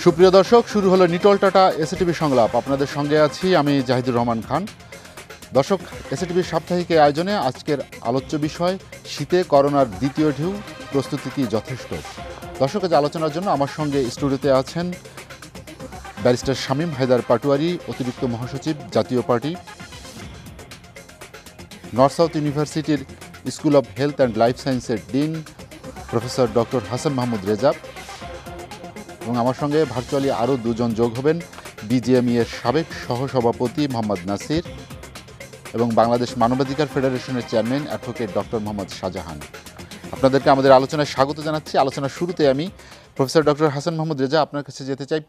সুপ্রিয় দর্শক, শুরু হলো নিটল টাটা এসএটিভি সংলাপ। আপনাদের সঙ্গে আছি আমি জাহিদুর রহমান খান। দর্শক, এসএটিভির সাপ্তাহিক আয়োজনে আজকের আলোচ্য বিষয় শীতে করোনার দ্বিতীয় ঢেউ, প্রস্তুতি কি যথেষ্ট? দর্শক, আজ আলোচনার জন্য আমার সঙ্গে স্টুডিওতে আছেন ব্যারিস্টার শামীম হায়দার পাটোয়ারি, অতিরিক্ত মহাসচিব, জাতীয় পার্টি, নর্থ সাউথ ইউনিভার্সিটির school of health and life সায়েন্সের dean professor doctor Hasan Mahmud Reza, এবং আমার সঙ্গে ভার্চুয়ালি আরও দুজন যোগ হবেন, বিজিএমই এর সাবেক সহসভাপতি মোহাম্মদ নাসির এবং বাংলাদেশ মানবাধিকার ফেডারেশনের chairman advocate doctor Mohammad Shahjahan. আপনাদেরকে আমাদের আলোচনায় স্বাগত জানাচ্ছি। আলোচনার শুরুতে আমি প্রফেসর ডক্টর হাসান মাহমুদ রেজা আপনার কাছে যেতে চাই।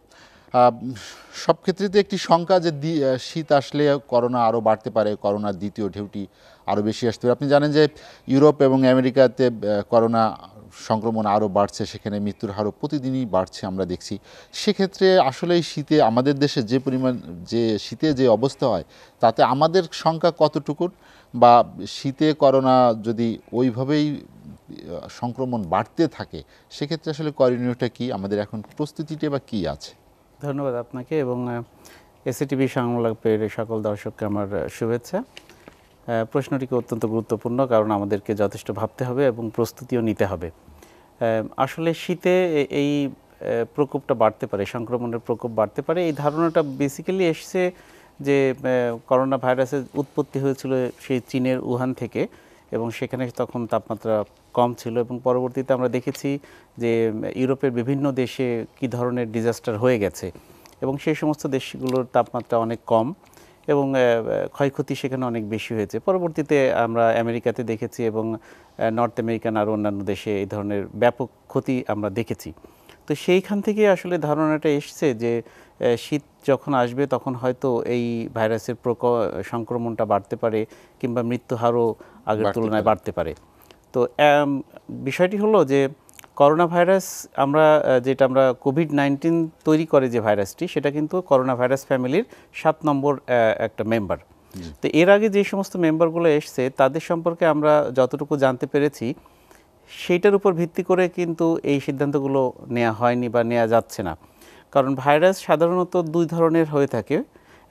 সব ক্ষেত্রেতে একটি শঙ্কা যে শীত আসলে করোনা আরও বাড়তে পারে, করোনার দ্বিতীয় ঢেউটি আরও বেশি আসতে পারে। আপনি জানেন যে ইউরোপ এবং আমেরিকাতে করোনা সংক্রমণ আরও বাড়ছে, সেখানে মৃত্যুর হারও প্রতিদিনই বাড়ছে আমরা দেখছি। সেক্ষেত্রে আসলে শীতে আমাদের দেশে যে পরিমাণ শীতে যে অবস্থা হয়, তাতে আমাদের সংখ্যা কতটুকু, বা শীতে করোনা যদি ওইভাবেই সংক্রমণ বাড়তে থাকে, সেক্ষেত্রে আসলে করণীয়টা কি, আমাদের এখন প্রস্তুতিটা বা কী আছে? ধন্যবাদ আপনাকে এবং এসএটিভি সংলাপের সকল দর্শককে আমার শুভেচ্ছা। প্রশ্নটিকে অত্যন্ত গুরুত্বপূর্ণ, কারণ আমাদেরকে যথেষ্ট ভাবতে হবে এবং প্রস্তুতিও নিতে হবে। আসলে শীতে এই প্রকোপটা বাড়তে পারে, সংক্রমণের প্রকোপ বাড়তে পারে, এই ধারণাটা বেসিক্যালি এসছে যে করোনা ভাইরাসের উৎপত্তি হয়েছিল সেই চীনের উহান থেকে, এবং সেখানে তখন তাপমাত্রা কম ছিল, এবং পরবর্তীতে আমরা দেখেছি যে ইউরোপের বিভিন্ন দেশে কী ধরনের ডিজাস্টার হয়ে গেছে, এবং সেই সমস্ত দেশগুলোর তাপমাত্রা অনেক কম এবং ক্ষয়ক্ষতি সেখানে অনেক বেশি হয়েছে। পরবর্তীতে আমরা আমেরিকাতে দেখেছি এবং নর্থ আমেরিকান আরও অন্যান্য দেশে এই ধরনের ব্যাপক ক্ষতি আমরা দেখেছি। তো সেইখান থেকে আসলে ধারণাটা এসছে যে শীত যখন আসবে তখন হয়তো এই ভাইরাসের সংক্রমণটা বাড়তে পারে, কিংবা মৃত্যু হারও আগের তুলনায় বাড়তে পারে। তো বিষয়টি হলো যে করোনা ভাইরাস আমরা কোভিড-19 তৈরি করে যে ভাইরাসটি, সেটা কিন্তু করোনা ভাইরাস ফ্যামিলির 7 নম্বর একটা মেম্বার। তো এর আগে যে সমস্ত মেম্বারগুলো এসছে তাদের সম্পর্কে আমরা যতটুকু জানতে পেরেছি, সেইটার উপর ভিত্তি করে কিন্তু এই সিদ্ধান্তগুলো নেওয়া হয়নি বা নেওয়া যাচ্ছে না। কারণ ভাইরাস সাধারণত দুই ধরনের হয়ে থাকে,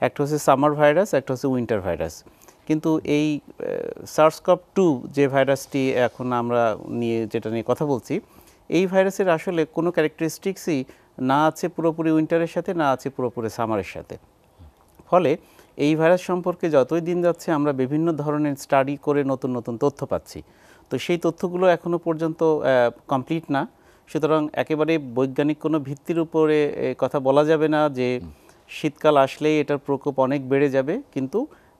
একটা হচ্ছে সামার ভাইরাস, একটা হচ্ছে উইন্টার ভাইরাস। কিন্তু এই SARS-CoV-2 যে ভাইরাসটি এখন আমরা যেটা নিয়ে কথা বলছি, এই ভাইরাসের আসলে কোনো ক্যারেক্টারিস্টিক্সই না আছে পুরোপুরি উইন্টারের সাথে, না আছে পুরোপুরি সামারের সাথে। ফলে এই ভাইরাস সম্পর্কে যতই দিন যাচ্ছে আমরা বিভিন্ন ধরনের স্টাডি করে নতুন নতুন তথ্য পাচ্ছি। তো সেই তথ্যগুলো এখনও পর্যন্ত কমপ্লিট না। সুতরাং একেবারে বৈজ্ঞানিক কোনো ভিত্তির উপরে কথা বলা যাবে না যে শীতকাল আসলেই এটার প্রকোপ অনেক বেড়ে যাবে। কিন্তু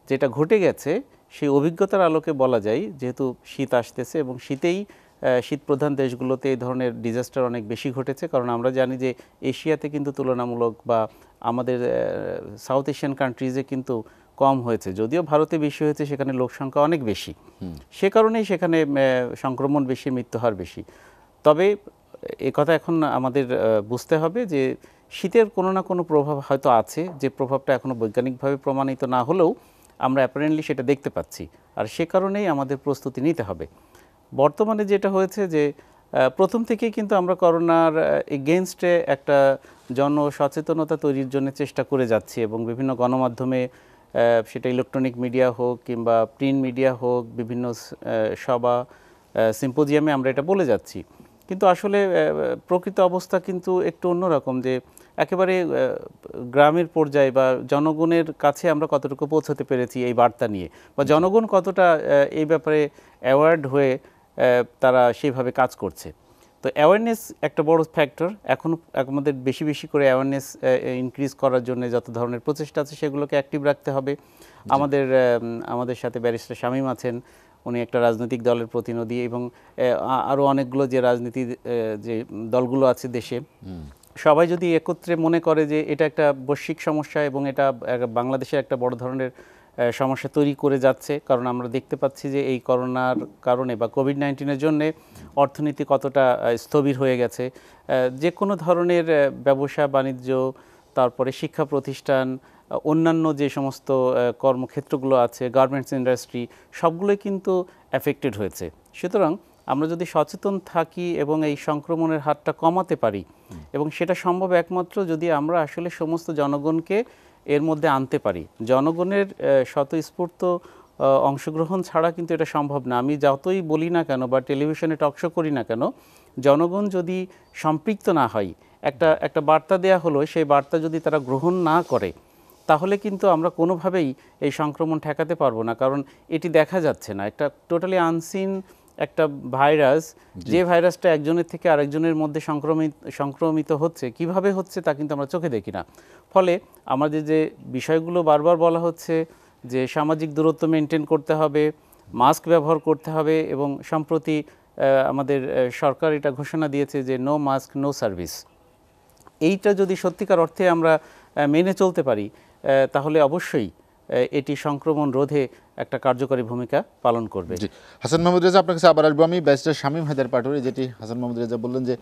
যেটা ঘটে গেছে সেই অভিজ্ঞতার আলোকে বলা যায়, যেহেতু শীত আসতেছে এবং শীত প্রধান দেশগুলোতে এই ধরনের ডিজাস্টার অনেক বেশি ঘটেছে। কারণ আমরা জানি যে এশিয়াতে কিন্তু তুলনামূলক, বা আমাদের সাউথ এশিয়ান কান্ট্রিজে কিন্তু কম হয়েছে, যদিও ভারতে বেশি হয়েছে, সেখানে লোক সংখ্যা অনেক বেশি, সে কারণেই সেখানে সংক্রমণ বেশি, মৃত্যুহার বেশি। তবে কথা এখন আমাদের বুঝতে হবে যে শীতের কোনো না কোনো প্রভাব হয়তো আছে, যে প্রভাবটা এখনও বৈজ্ঞানিকভাবে প্রমাণিত না হলেও আমরা অ্যাপারেন্টলি সেটা দেখতে পাচ্ছি, আর সে কারণেই আমাদের প্রস্তুতি নিতে হবে। বর্তমানে যেটা হয়েছে যে প্রথম থেকেই কিন্তু আমরা করোনার এগেনস্টে একটা জনসচেতনতা তৈরির জন্য চেষ্টা করে যাচ্ছি, এবং বিভিন্ন গণমাধ্যমে, সেটা ইলেকট্রনিক মিডিয়া হোক কিংবা প্রিন্ট মিডিয়া হোক, বিভিন্ন সভা, সিম্পোজিয়ামে আমরা এটা বলে যাচ্ছি। কিন্তু আসলে প্রকৃত অবস্থা কিন্তু একটু অন্যরকম, যে একেবারে গ্রামের পর্যায়ে বা জনগণের কাছে আমরা কতটুকু পৌঁছতে পেরেছি এই বার্তা নিয়ে, বা জনগণ কতটা এই ব্যাপারে অ্যাওয়ার্ড হয়ে তারা সেইভাবে কাজ করছে। তো অ্যাওয়ারনেস একটা বড় ফ্যাক্টর। এখন আমাদের বেশি বেশি করে অ্যাওয়ারনেস ইনক্রিজ করার জন্য যত ধরনের প্রচেষ্টা আছে সেগুলোকে অ্যাক্টিভ রাখতে হবে। আমাদের সাথে ব্যারিস্টার শামীম আছেন, উনি একটা রাজনৈতিক দলের প্রতিনিধি, এবং আরও অনেকগুলো যে রাজনীতির যে দলগুলো আছে দেশে, সবাই যদি একত্রে মনে করে যে এটা একটা বৈশ্বিক সমস্যা এবং এটা বাংলাদেশের একটা বড় ধরনের সমস্যা তৈরি করে যাচ্ছে, কারণ আমরা দেখতে পাচ্ছি যে এই করোনার কারণে বা কোভিড-19-এর জন্যে অর্থনীতি কতটা স্থবির হয়ে গেছে। যে কোনো ধরনের ব্যবসা বাণিজ্য, তারপরে শিক্ষা প্রতিষ্ঠান, অন্যান্য যে সমস্ত কর্মক্ষেত্রগুলো আছে, গার্মেন্টস ইন্ডাস্ট্রি, সবগুলোই কিন্তু অ্যাফেক্টেড হয়েছে। সুতরাং আমরা যদি সচেতন থাকি এবং এই সংক্রমণের হারটা কমাতে পারি, এবং সেটা সম্ভব একমাত্র যদি আমরা আসলে সমস্ত জনগণকে এর মধ্যে আনতে পারি। জনগণের স্বতঃস্ফূর্ত অংশগ্রহণ ছাড়া কিন্তু এটা সম্ভব না। আমি যতই বলি না কেন বা টেলিভিশনে টকশো করি না কেন, জনগণ যদি সম্পৃক্ত না হয়, একটা বার্তা দেয়া হলো, সেই বার্তা যদি তারা গ্রহণ না করে, তাহলে কিন্তু আমরা কোনোভাবেই এই সংক্রমণ ঠেকাতে পারবো না। কারণ এটি দেখা যাচ্ছে না, একটা টোটালি আনসিন একটা ভাইরাস, যে ভাইরাসটা একজনের থেকে আরেকজনের মধ্যে সংক্রমিত হচ্ছে, কিভাবে হচ্ছে তা কিন্তু আমরা চোখে দেখি না। ফলে আমাদের যে বিষয়গুলো বারবার বলা হচ্ছে যে সামাজিক দূরত্ব মেনটেন করতে হবে, মাস্ক ব্যবহার করতে হবে, এবং সম্প্রতি আমাদের সরকার এটা ঘোষণা দিয়েছে যে নো মাস্ক নো সার্ভিস। এইটা যদি সত্যিকার অর্থে আমরা মেনে চলতে পারি, তাহলে অবশ্যই এটি সংক্রমণ রোধে একটা কার্যকরী ভূমিকা পালন করবে। জি, হাসান মাহমুদ রেজা, আপনার কাছে আবার আসবো আমি। ব্যারিস্টার শামীম হায়দার পাটোয়ারি, যেটি হাসান মাহমুদ রেজা বললেন যে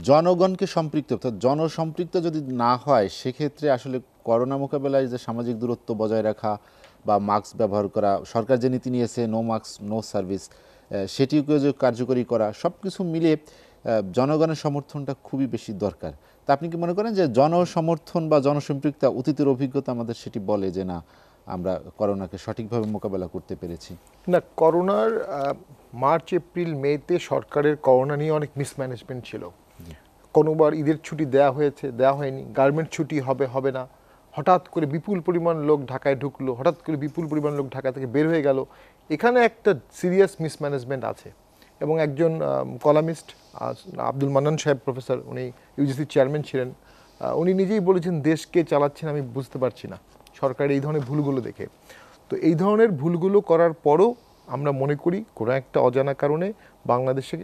জনগণকে সম্পৃক্ত, অর্থাৎ জনসম্পৃক্ত যদি না হয়, সেক্ষেত্রে আসলে করোনা মোকাবেলায় যে সামাজিক দূরত্ব বজায় রাখা বা মাস্ক ব্যবহার করা, সরকার যে নীতি নিয়েছে নো মাস্ক নো সার্ভিস, সেটিকে যে কার্যকরী করা, সব কিছু মিলিয়ে জনগণের সমর্থনটা খুবই বেশি দরকার। তা আপনি কি মনে করেন যে জনসমর্থন বা জনসম্পৃক্ততা, অতীতের অভিজ্ঞতা আমাদের সেটি বলে যে না, আমরা করোনাকে সঠিকভাবে মোকাবেলা করতে পেরেছি? না, করোনার মার্চ এপ্রিল মেতে সরকারের করোনা নিয়ে অনেক মিসম্যানেজমেন্ট ছিল। কোনোবার ঈদের ছুটি দেওয়া হয়েছে, দেওয়া হয়নি, গার্মেন্ট ছুটি হবে, হবে না, হঠাৎ করে বিপুল পরিমাণ লোক ঢাকায় ঢুকলো, হঠাৎ করে বিপুল পরিমাণ লোক ঢাকা থেকে বের হয়ে গেল। এখানে একটা সিরিয়াস মিসম্যানেজমেন্ট আছে। এবং একজন কলামিস্ট আব্দুল মান্নান সাহেব প্রফেসর, উনি ইউজিসির চেয়ারম্যান ছিলেন, উনি নিজেই বলেছেন দেশকে চালাচ্ছেন আমি বুঝতে পারছি না সরকারের এই ধরনের ভুলগুলো দেখে। তো এই ধরনের ভুলগুলো করার পরও আমরা মনে করি কোনো একটা অজানা কারণে বাংলাদেশে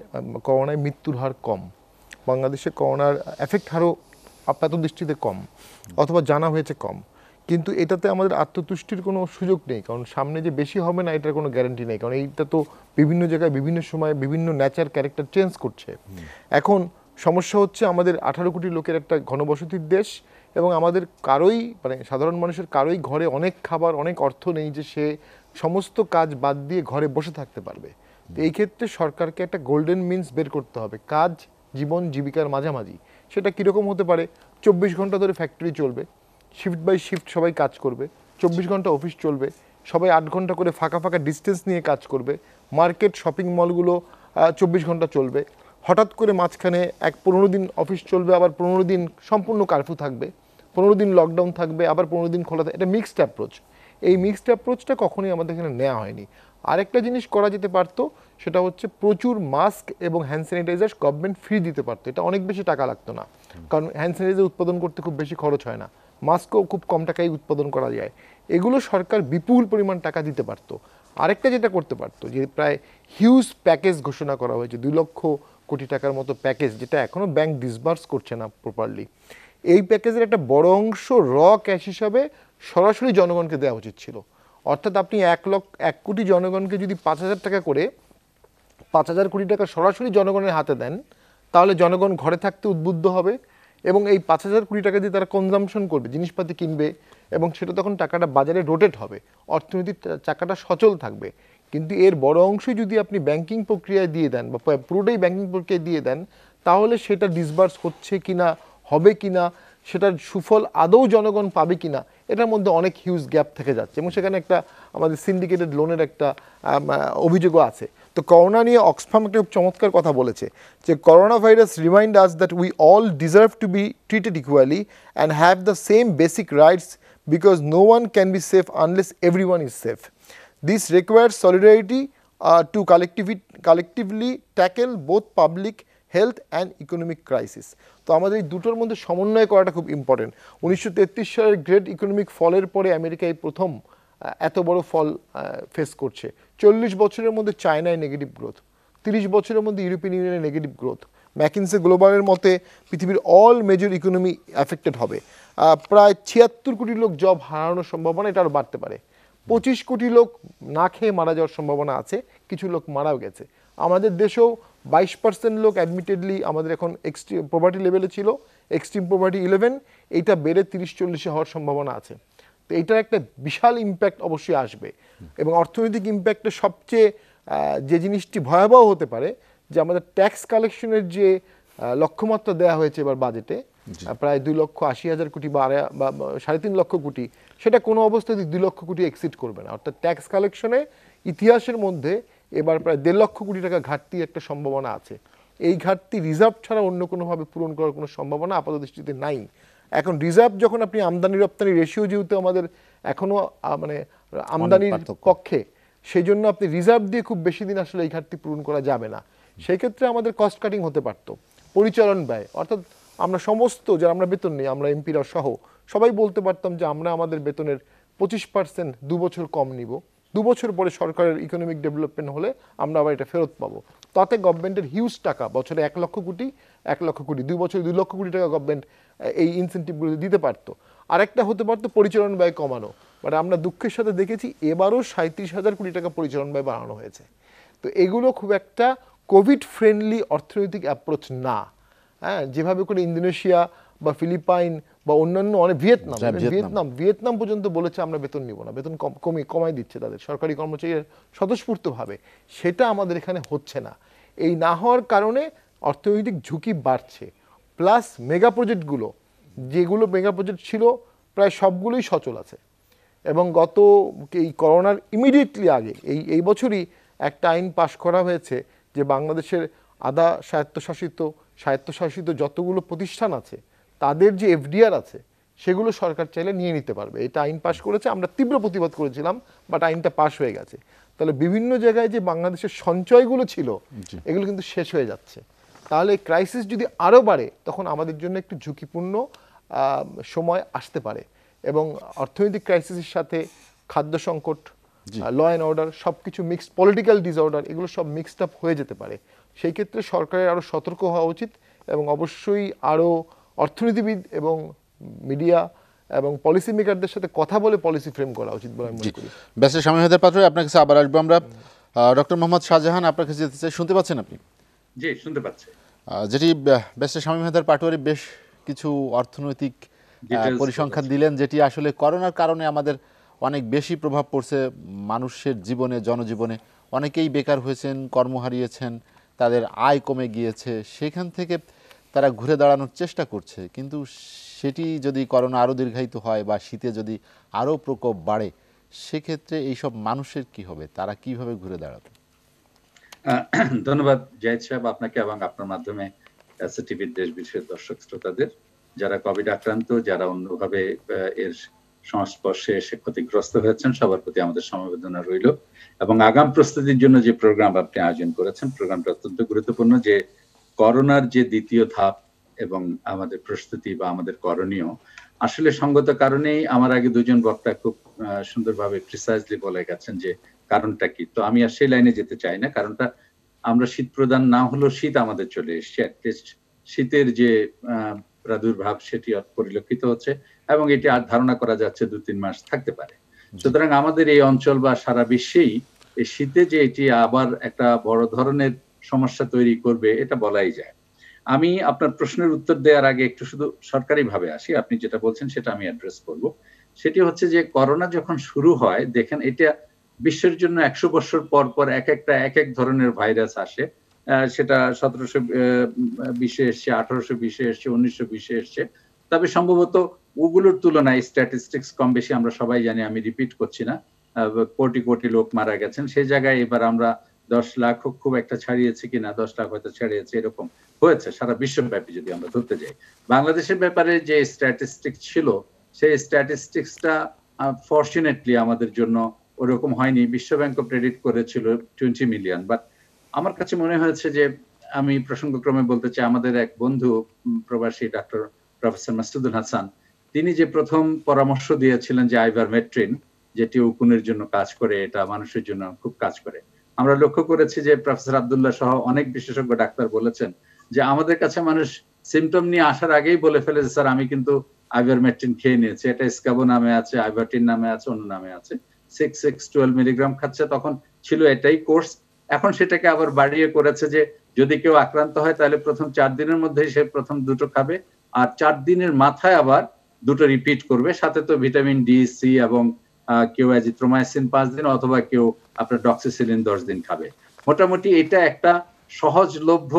করোনায় মৃত্যুর হার কম, বাংলাদেশে করোনার এফেক্ট হারও আপাত দৃষ্টিতে কম, অথবা জানা হয়েছে কম। কিন্তু এটাতে আমাদের আত্মতুষ্টির কোনো সুযোগ নেই, কারণ সামনে যে বেশি হবে না এটার কোনো গ্যারান্টি নেই, কারণ এইটা তো বিভিন্ন জায়গায় বিভিন্ন সময় বিভিন্ন ন্যাচার ক্যারেক্টার চেঞ্জ করছে। এখন সমস্যা হচ্ছে আমাদের 18 কোটি লোকের একটা ঘনবসতির দেশ, এবং আমাদের কারোই, মানে সাধারণ মানুষের কারোই ঘরে অনেক খাবার, অনেক অর্থ নেই যে সে সমস্ত কাজ বাদ দিয়ে ঘরে বসে থাকতে পারবে। তো এই ক্ষেত্রে সরকারকে একটা গোল্ডেন মিনস বের করতে হবে, কাজ জীবন জীবিকার মাঝামাঝি। সেটা কীরকম হতে পারে? 24 ঘন্টা ধরে ফ্যাক্টরি চলবে, শিফট বাই শিফট সবাই কাজ করবে, 24 ঘন্টা অফিস চলবে, সবাই 8 ঘন্টা করে ফাঁকা ফাঁকা ডিস্টেন্স নিয়ে কাজ করবে, মার্কেট শপিং মলগুলো 24 ঘন্টা চলবে। হঠাৎ করে মাঝখানে 15 দিন অফিস চলবে, আবার 15 দিন সম্পূর্ণ কারফিউ থাকবে, 15 দিন লকডাউন থাকবে, আবার 15 দিন খোলা থাকবে। এটা মিক্সড অ্যাপ্রোচ। এই মিক্সড অ্যাপ্রোচটা কখনোই আমাদের এখানে নেওয়া হয়নি। আরেকটা জিনিস করা যেতে পারতো, সেটা হচ্ছে প্রচুর মাস্ক এবং হ্যান্ড স্যানিটাইজার গভর্নমেন্ট ফ্রি দিতে পারতো। এটা অনেক বেশি টাকা লাগতো না, কারণ হ্যান্ড স্যানিটাইজার উৎপাদন করতে খুব বেশি খরচ হয় না, মাস্কও খুব কম টাকায় উৎপাদন করা যায়। এগুলো সরকার বিপুল পরিমাণ টাকা দিতে পারতো। আরেকটা যেটা করতে পারতো, যে প্রায় হিউজ প্যাকেজ ঘোষণা করা হয়েছে, 2 লক্ষ কোটি টাকার মতো প্যাকেজ, যেটা এখনও ব্যাংক ডিসবার্স করছে না প্রপারলি। এই প্যাকেজের একটা বড় অংশ র ক্যাশ হিসাবে সরাসরি জনগণকে দেওয়া উচিত ছিল। অর্থাৎ আপনি 1 কোটি জনগণকে যদি 5,000 টাকা করে 5,000 কোটি টাকা সরাসরি জনগণের হাতে দেন, তাহলে জনগণ ঘরে থাকতে উদ্বুদ্ধ হবে, এবং এই 5,000 কোটি টাকা দিয়ে তারা কনজামশন করবে, জিনিসপাতি কিনবে, এবং সেটা তখন টাকাটা বাজারে রোটেট হবে, অর্থনীতির চাকাটা সচল থাকবে। কিন্তু এর বড় অংশই যদি আপনি ব্যাংকিং প্রক্রিয়ায় দিয়ে দেন, বা পুরোটাই ব্যাংকিং প্রক্রিয়ায় দিয়ে দেন, তাহলে সেটা ডিসবার্স হচ্ছে কিনা, হবে কিনা, সেটার সুফল আদৌ জনগণ পাবে কিনা, এটার মধ্যে অনেক হিউজ গ্যাপ থেকে যাচ্ছে, এবং সেখানে একটা আমাদের সিন্ডিকেটেড লোনের একটা অভিযোগও আছে। তো করোনা নিয়ে অক্সফাম একটা চমৎকার কথা বলেছে, যে corona virus remind us that we all deserve to be treated equally and have the same basic rights, because no one can be safe unless everyone is safe. This requires solidarity to collectively tackle both public health and economic crisis. তো আমাদের এই দুটোর মধ্যে সমন্বয় করাটা খুব important. 1933 সালের great economic ফলের পরে আমেরিকায় প্রথম এত বড় ফল ফেস করছে। 40 বছরের মধ্যে চায়নায় নেগেটিভ গ্রোথ, 30 বছরের মধ্যে ইউরোপিয়ান ইউনিয়নে নেগেটিভ গ্রোথ। ম্যাকিনসে গ্লোবালের মতে পৃথিবীর অল মেজর ইকোনমি অ্যাফেক্টেড হবে। প্রায় 76 কোটি লোক জব হারানোর সম্ভাবনা, এটা আরও বাড়তে পারে। 25 কোটি লোক না খেয়ে মারা যাওয়ার সম্ভাবনা আছে, কিছু লোক মারাও গেছে। আমাদের দেশেও 22% লোক অ্যাডমিটেডলি আমাদের এখন এক্সট্রিম পভার্টি লেভেলে ছিল, এক্সট্রিম পভার্টি 11, এইটা বেড়ে 30-40-এ হওয়ার সম্ভাবনা আছে। তো এইটার একটা বিশাল ইম্প্যাক্ট অবশ্যই আসবে, এবং অর্থনৈতিক ইম্প্যাক্টে সবচেয়ে যে জিনিসটি ভয়াবহ হতে পারে, যে আমাদের ট্যাক্স কালেকশনের যে লক্ষ্যমাত্রা দেওয়া হয়েছে এবার বাজেটে, প্রায় 2,80,000 কোটি বা 3.5 লক্ষ কোটি, সেটা কোনো অবস্থায় 2 লক্ষ কোটি এক্সিড করবে না। অর্থাৎ ট্যাক্স কালেকশনে ইতিহাসের মধ্যে এবার প্রায় 1.5 লক্ষ কোটি টাকা ঘাটতি একটা সম্ভাবনা আছে। এই ঘাটতি রিজার্ভ ছাড়া অন্য কোনোভাবে পূরণ করার কোনো সম্ভাবনা আপাত দৃষ্টিতে নাই। এখন রিজার্ভ যখন আপনি আমদানি রপ্তানি রেশিও যেহেতু আমাদের এখনো মানে আমদানির পক্ষে, সেই জন্য আপনি রিজার্ভ দিয়ে খুব বেশি দিন আসলে এই ঘাটতি পূরণ করা যাবে না। সেই ক্ষেত্রে আমাদের কস্ট কাটিং হতে পারতো। পরিচালন ব্যয়, অর্থাৎ আমরা সমস্ত যারা আমরা বেতন নিই, আমরা এমপিরা সহ সবাই বলতে পারতাম যে আমরা আমাদের বেতনের 25% 2 বছর কম নিব, 2 বছর পরে সরকারের ইকোনমিক ডেভেলপমেন্ট হলে আমরা আবার এটা ফেরত পাবো। তাতে গভর্নমেন্টের হিউজ টাকা, বছরে 1 লক্ষ কোটি 2 বছরে 2 লক্ষ কোটি টাকা গভর্নমেন্ট এই ইনসেন্টিভগুলো দিতে পারতো। আরেকটা হতে পারতো পরিচালন ব্যয় কমানো, বাট আমরা দুঃখের সাথে দেখেছি এবারও 37,000 কোটি টাকা পরিচালন ব্যয় বাড়ানো হয়েছে। তো এগুলো খুব একটা কোভিড ফ্রেন্ডলি অর্থনৈতিক অ্যাপ্রোচ না। হ্যাঁ, যেভাবে করে ইন্দোনেশিয়া বা ফিলিপাইন বা অন্যান্য অনেক ভিয়েতনাম পর্যন্ত বলেছে আমরা বেতন নিব না, বেতন কমাই দিচ্ছে তাদের সরকারি কর্মচারীর স্বতঃস্ফূর্তভাবে, সেটা আমাদের এখানে হচ্ছে না। এই না হওয়ার কারণে অর্থনৈতিক ঝুঁকি বাড়ছে। প্লাস মেগা প্রজেক্টগুলো, যেগুলো মেগা প্রজেক্ট ছিল প্রায় সবগুলোই সচল আছে। এবং গত এই করোনার ইমিডিয়েটলি আগে এই বছরই একটা আইন পাশ করা হয়েছে যে বাংলাদেশের আধা স্বায়ত্তশাসিত যতগুলো প্রতিষ্ঠান আছে তাদের যে এফডিআর আছে সেগুলো সরকার চাইলে নিয়ে নিতে পারবে। এটা আইন পাশ করেছে, আমরা তীব্র প্রতিবাদ করেছিলাম, বাট আইনটা পাশ হয়ে গেছে। তাহলে বিভিন্ন জায়গায় যে বাংলাদেশের সঞ্চয়গুলো ছিল এগুলো কিন্তু শেষ হয়ে যাচ্ছে। তাহলে ক্রাইসিস যদি আরও বাড়ে তখন আমাদের জন্য একটু ঝুঁকিপূর্ণ সময় আসতে পারে। এবং অর্থনৈতিক ক্রাইসিসের সাথে খাদ্য সংকট, ল অ্যান্ড অর্ডার সব কিছু মিক্সড, পলিটিক্যাল ডিসঅর্ডার, এগুলো সব মিক্সড আপ হয়ে যেতে পারে। সেই ক্ষেত্রে সরকারের আরও সতর্ক হওয়া উচিত এবং অবশ্যই আরও অর্থনীতিবিদ এবং মিডিয়া এবং পলিসি মেকারদের সাথে কথা বলে পলিসি ফ্রেম করা উচিত বলে আমি মনে করি। ব্যারিস্টার শামীম হায়দার পাটোয়ারী, আপনার কাছে আবার আসবো আমরা। ডক্টর মোহাম্মদ শাহজাহান, আপনার কাছে যেতে চাই, শুনতে পাচ্ছেন আপনি? জি, শুনতে পাচ্ছি। যেটি ব্যারিস্টার শামীম হায়দার পাটোয়ারী বেশ কিছু অর্থনৈতিক পরিসংখ্যান দিলেন, যেটি আসলে করোনার কারণে আমাদের অনেক বেশি প্রভাব পড়ছে মানুষের জীবনে, জনজীবনে। অনেকেই বেকার হয়েছেন, কর্ম হারিয়েছেন, তাদের আয় কমে গিয়েছে, সেখান থেকে তারা ঘুরে দাঁড়ানোর চেষ্টা করছে। কিন্তু সেটি যদি করোনা আরও দীর্ঘায়িত হয় বা শীতে যদি আরও প্রকোপ বাড়ে, সেক্ষেত্রে এইসব মানুষের কি হবে, তারা কিভাবে ঘুরে দাঁড়াবে? ধন্যবাদ জাহিদ সাহেব আপনাকে এবং আপনার মাধ্যমে টিভির দেশ বিদেশের দর্শক শ্রোতাদের, যারা কোভিড আক্রান্ত, যারা অন্যভাবে এর সংস্পর্শে এসে ক্ষতিগ্রস্ত হয়েছেন, সবার প্রতি আমাদের সমবেদনা রইল। এবং আগাম প্রস্তুতির জন্য যে প্রোগ্রাম আপনি আয়োজন করেছেন, প্রোগ্রামটা অত্যন্ত গুরুত্বপূর্ণ। যে করোনার যে দ্বিতীয় ধাপ এবং আমাদের প্রস্তুতি বা আমাদের করণীয়, আসলে সঙ্গত কারণেই আমার আগে দুজন বক্তা খুব সুন্দরভাবে প্রিসাইজলি বলে গেছেন যে কারণটা কি। তো আমি আর সেই লাইনে যেতে চাই না। কারণটা, আমরা শীত প্রধান না হলেও শীত আমাদের চলে এসছে। অ্যাটলিস্ট শীতের যে প্রাদুর্ভাব সেটি পরিলক্ষিত হচ্ছে এবং এটি আর ধারণা করা যাচ্ছে 2-3 মাস থাকতে পারে। সুতরাং আমাদের এই অঞ্চল বা সারা বিশ্বেই এই শীতে যে এটি আবার একটা বড় ধরনের সমস্যা তৈরি করবে, এটা বলাই যায়। আমি আপনার প্রশ্নের উত্তর দেওয়ার আগে একটু শুধু সরকারিভাবে আসি। আপনি যেটা বলছেন সেটা আমি অ্যাড্রেস করব। সেটি হচ্ছে যে করোনা যখন শুরু হয়, দেখেন এটা বিশ্বের জন্য 100 বছর পর পর এক এক ধরনের ভাইরাস আসে। সেটা 1720-এ এসছে, 1820-এ এসছে, 1920-এ এসছে। তবে সম্ভবত ওগুলোর তুলনায় স্ট্যাটিস্টিক্স কম বেশি আমরা সবাই জানি, আমি রিপিট করছি না। কোটি কোটি লোক মারা গেছেন। সেই জায়গায় এবার আমরা 10 লাখ খুব একটা ছাড়িয়েছে কিনা, 10 লাখ হয়তো ছাড়িয়েছে, এরকম হয়েছে সারা বিশ্বব্যাপী যদি আমরা ধরতে যাই। বাংলাদেশের ব্যাপারে যে স্ট্যাটিস্টিক্স ছিল, সেই স্ট্যাটিস্টিক্সটা ফরচুনেটলি আমাদের জন্য ওরকম হয়নি। বিশ্বব্যাংকও প্রেডিক্ট করেছিল 20 মিলিয়ন। বাট আমার কাছে মনে হয়েছে যে, আমি প্রসঙ্গক্রমে বলতে চাই, আমাদের এক বন্ধু প্রবাসী ডক্টর প্রফেসর মাসুদুল হাসান, তিনি যে প্রথম পরামর্শ দিয়েছিলেন যে আইভারমেট্রিন, যেটি উকুনের জন্য কাজ করে, এটা মানুষের জন্য খুব কাজ করে। আমরা লক্ষ্য করেছি যে প্রফেসর আব্দুল্লাহ সহ অনেক বিশেষজ্ঞ ডাক্তার বলেছেন যে আমাদের কাছে মানুষ সিমটম নিয়ে আসার আগেই বলে ফেলে যে স্যার আমি কিন্তু আইভারমেট্রিন খেয়ে নিয়েছি, এটা স্কাবো নামে আছে, আইভারটিন নামে আছে, অন্য নামে আছে, 6-12 মিলিগ্রাম খাচ্ছে। তখন ছিল এটাই কোর্স। এখন সেটাকে আবার বাড়িয়ে করেছে যে যদি কেউ আক্রান্ত হয় তাহলে প্রথম 4 দিনের মধ্যেই সে প্রথম 2টো খাবে, আর 4 দিনের মাথায় আবার 2টো রিপিট করবে। সাথে তো ভিটামিন ডি, সি এবং কেউ অ্যাজিথ্রোমাইসিন 5 দিন, অথবা কেউ আপনার ডক্সিসিলিন 10 দিন খাবে। মোটামুটি এটা একটা সহজলভ্য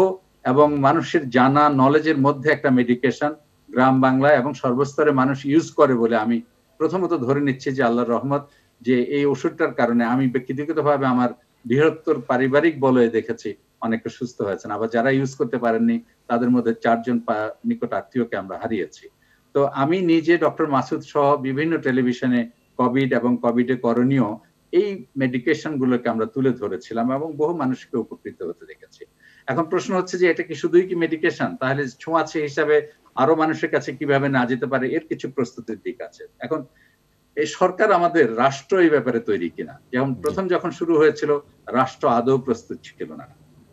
এবং মানুষের জানা নলেজের মধ্যে একটা মেডিকেশন গ্রাম বাংলায় এবং সর্বস্তরে মানুষ ইউজ করে বলে আমি প্রথমত ধরে নিচ্ছি যে আল্লাহর রহমত, যে এই ওষুধটার কারণে আমি ব্যক্তিগতভাবে আমার বৃহত্তর পারিবারিক বলয়ে দেখেছি অনেকে সুস্থ হয়েছেন। আবার যারা ইউজ করতে পারেননি তাদের মধ্যে 4 জন নিকট আত্মীয়কে আমরা হারিয়েছি। তো আমি নিজে ডক্টর মাসুদ সহ বিভিন্ন টেলিভিশনে কোভিড এবং কোভিডে করণীয় এই মেডিকেশন গুলোকে আমরা তুলে ধরেছিলাম এবং বহু মানুষকে উপকৃত হতে দেখেছি। এখন প্রশ্ন হচ্ছে যে এটা কি শুধুই কি মেডিকেশন, তাহলে ছোঁয়াচে হিসাবে আরো মানুষের কাছে কিভাবে না যেতে পারে, এর কিছু প্রস্তুতির দিক আছে। এখন এই সরকার আমাদের রাষ্ট্র এই ব্যাপারে তৈরি কিনা, যেমন প্রথম যখন শুরু হয়েছিল রাষ্ট্র আদৌ প্রস্তুত ছিল না,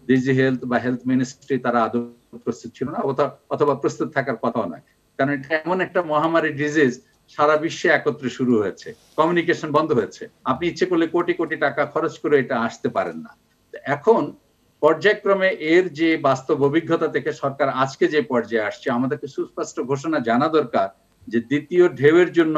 ডিজি হেলথ বা হেলথ মিনিস্ট্রি তারা আদৌ প্রস্তুত ছিল না, অথবা প্রস্তুত থাকার কথাও নয়, কারণ এটা এমন একটা মহামারী ডিজিজ সারা বিশ্বে একত্রে শুরু হয়েছে, কমিউনিকেশন বন্ধ হয়েছে, আপনি ইচ্ছে করলে কোটি কোটি টাকা খরচ করে এটা আসতে পারেন না। এখন পর্যায়ক্রমে এর যে বাস্তব অভিজ্ঞতা থেকে সরকার আজকে যে পর্যায়ে আসছে, আমাদেরকে সুস্পষ্ট ঘোষণা জানা দরকার যে দ্বিতীয় ঢেউয়ের জন্য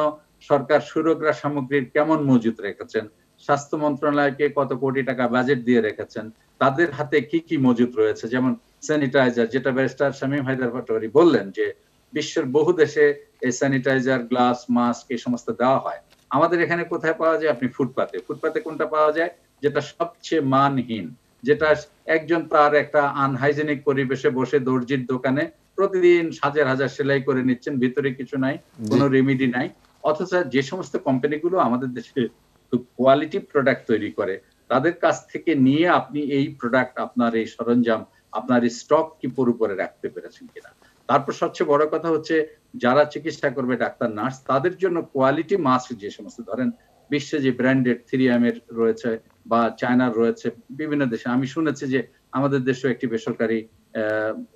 সরকার সুরক্ষা সামগ্রীর কেমন মজুত রেখেছেন, স্বাস্থ্য মন্ত্রণালয়কে কত কোটি টাকা বাজেট দিয়ে রেখেছেন, তাদের হাতে কি কি মজুত রয়েছে, যেমন স্যানিটাইজার, যেটা ব্যারিস্টার শামীম হায়দার পাটোয়ারি বললেন যে বিশ্বের বহু দেশে এই স্যানিটাইজার, গ্লাস, মাস্ক এই সমস্ত দেওয়া হয়। আমাদের এখানে কোথায় পাওয়া যায়? আপনি ফুটপাতে কোনটা পাওয়া যায়? যেটা সবচেয়ে মানহীন, যেটা একজন তার একটা আনহাইজেনিক পরিবেশে বসে দর্জির দোকানে প্রতিদিন হাজার হাজার সেলাই করে নিচ্ছেন, ভিতরে কিছু নাই, কোনো রেমিডি নাই। অথচ যে সমস্ত কোম্পানিগুলো আমাদের দেশে কোয়ালিটি প্রোডাক্ট তৈরি করে, তাদের কাছ থেকে নিয়ে আপনি এই প্রোডাক্ট, আপনার এই সরঞ্জাম, আপনার এই স্টক কি পুরোপুরি রাখতে পেরেছেন কিনা। তারপর সবচেয়ে বড় কথা হচ্ছে যারা চিকিৎসা করবে, ডাক্তার, নার্স, তাদের জন্য কোয়ালিটি মাস্ক, যে সমস্ত ধরেন বিশ্বে যে ব্র্যান্ডেড 3M এর রয়েছে বা চায়নার রয়েছে, বিভিন্ন দেশে আমি শুনেছি যে আমাদের দেশেও একটি বেসরকারি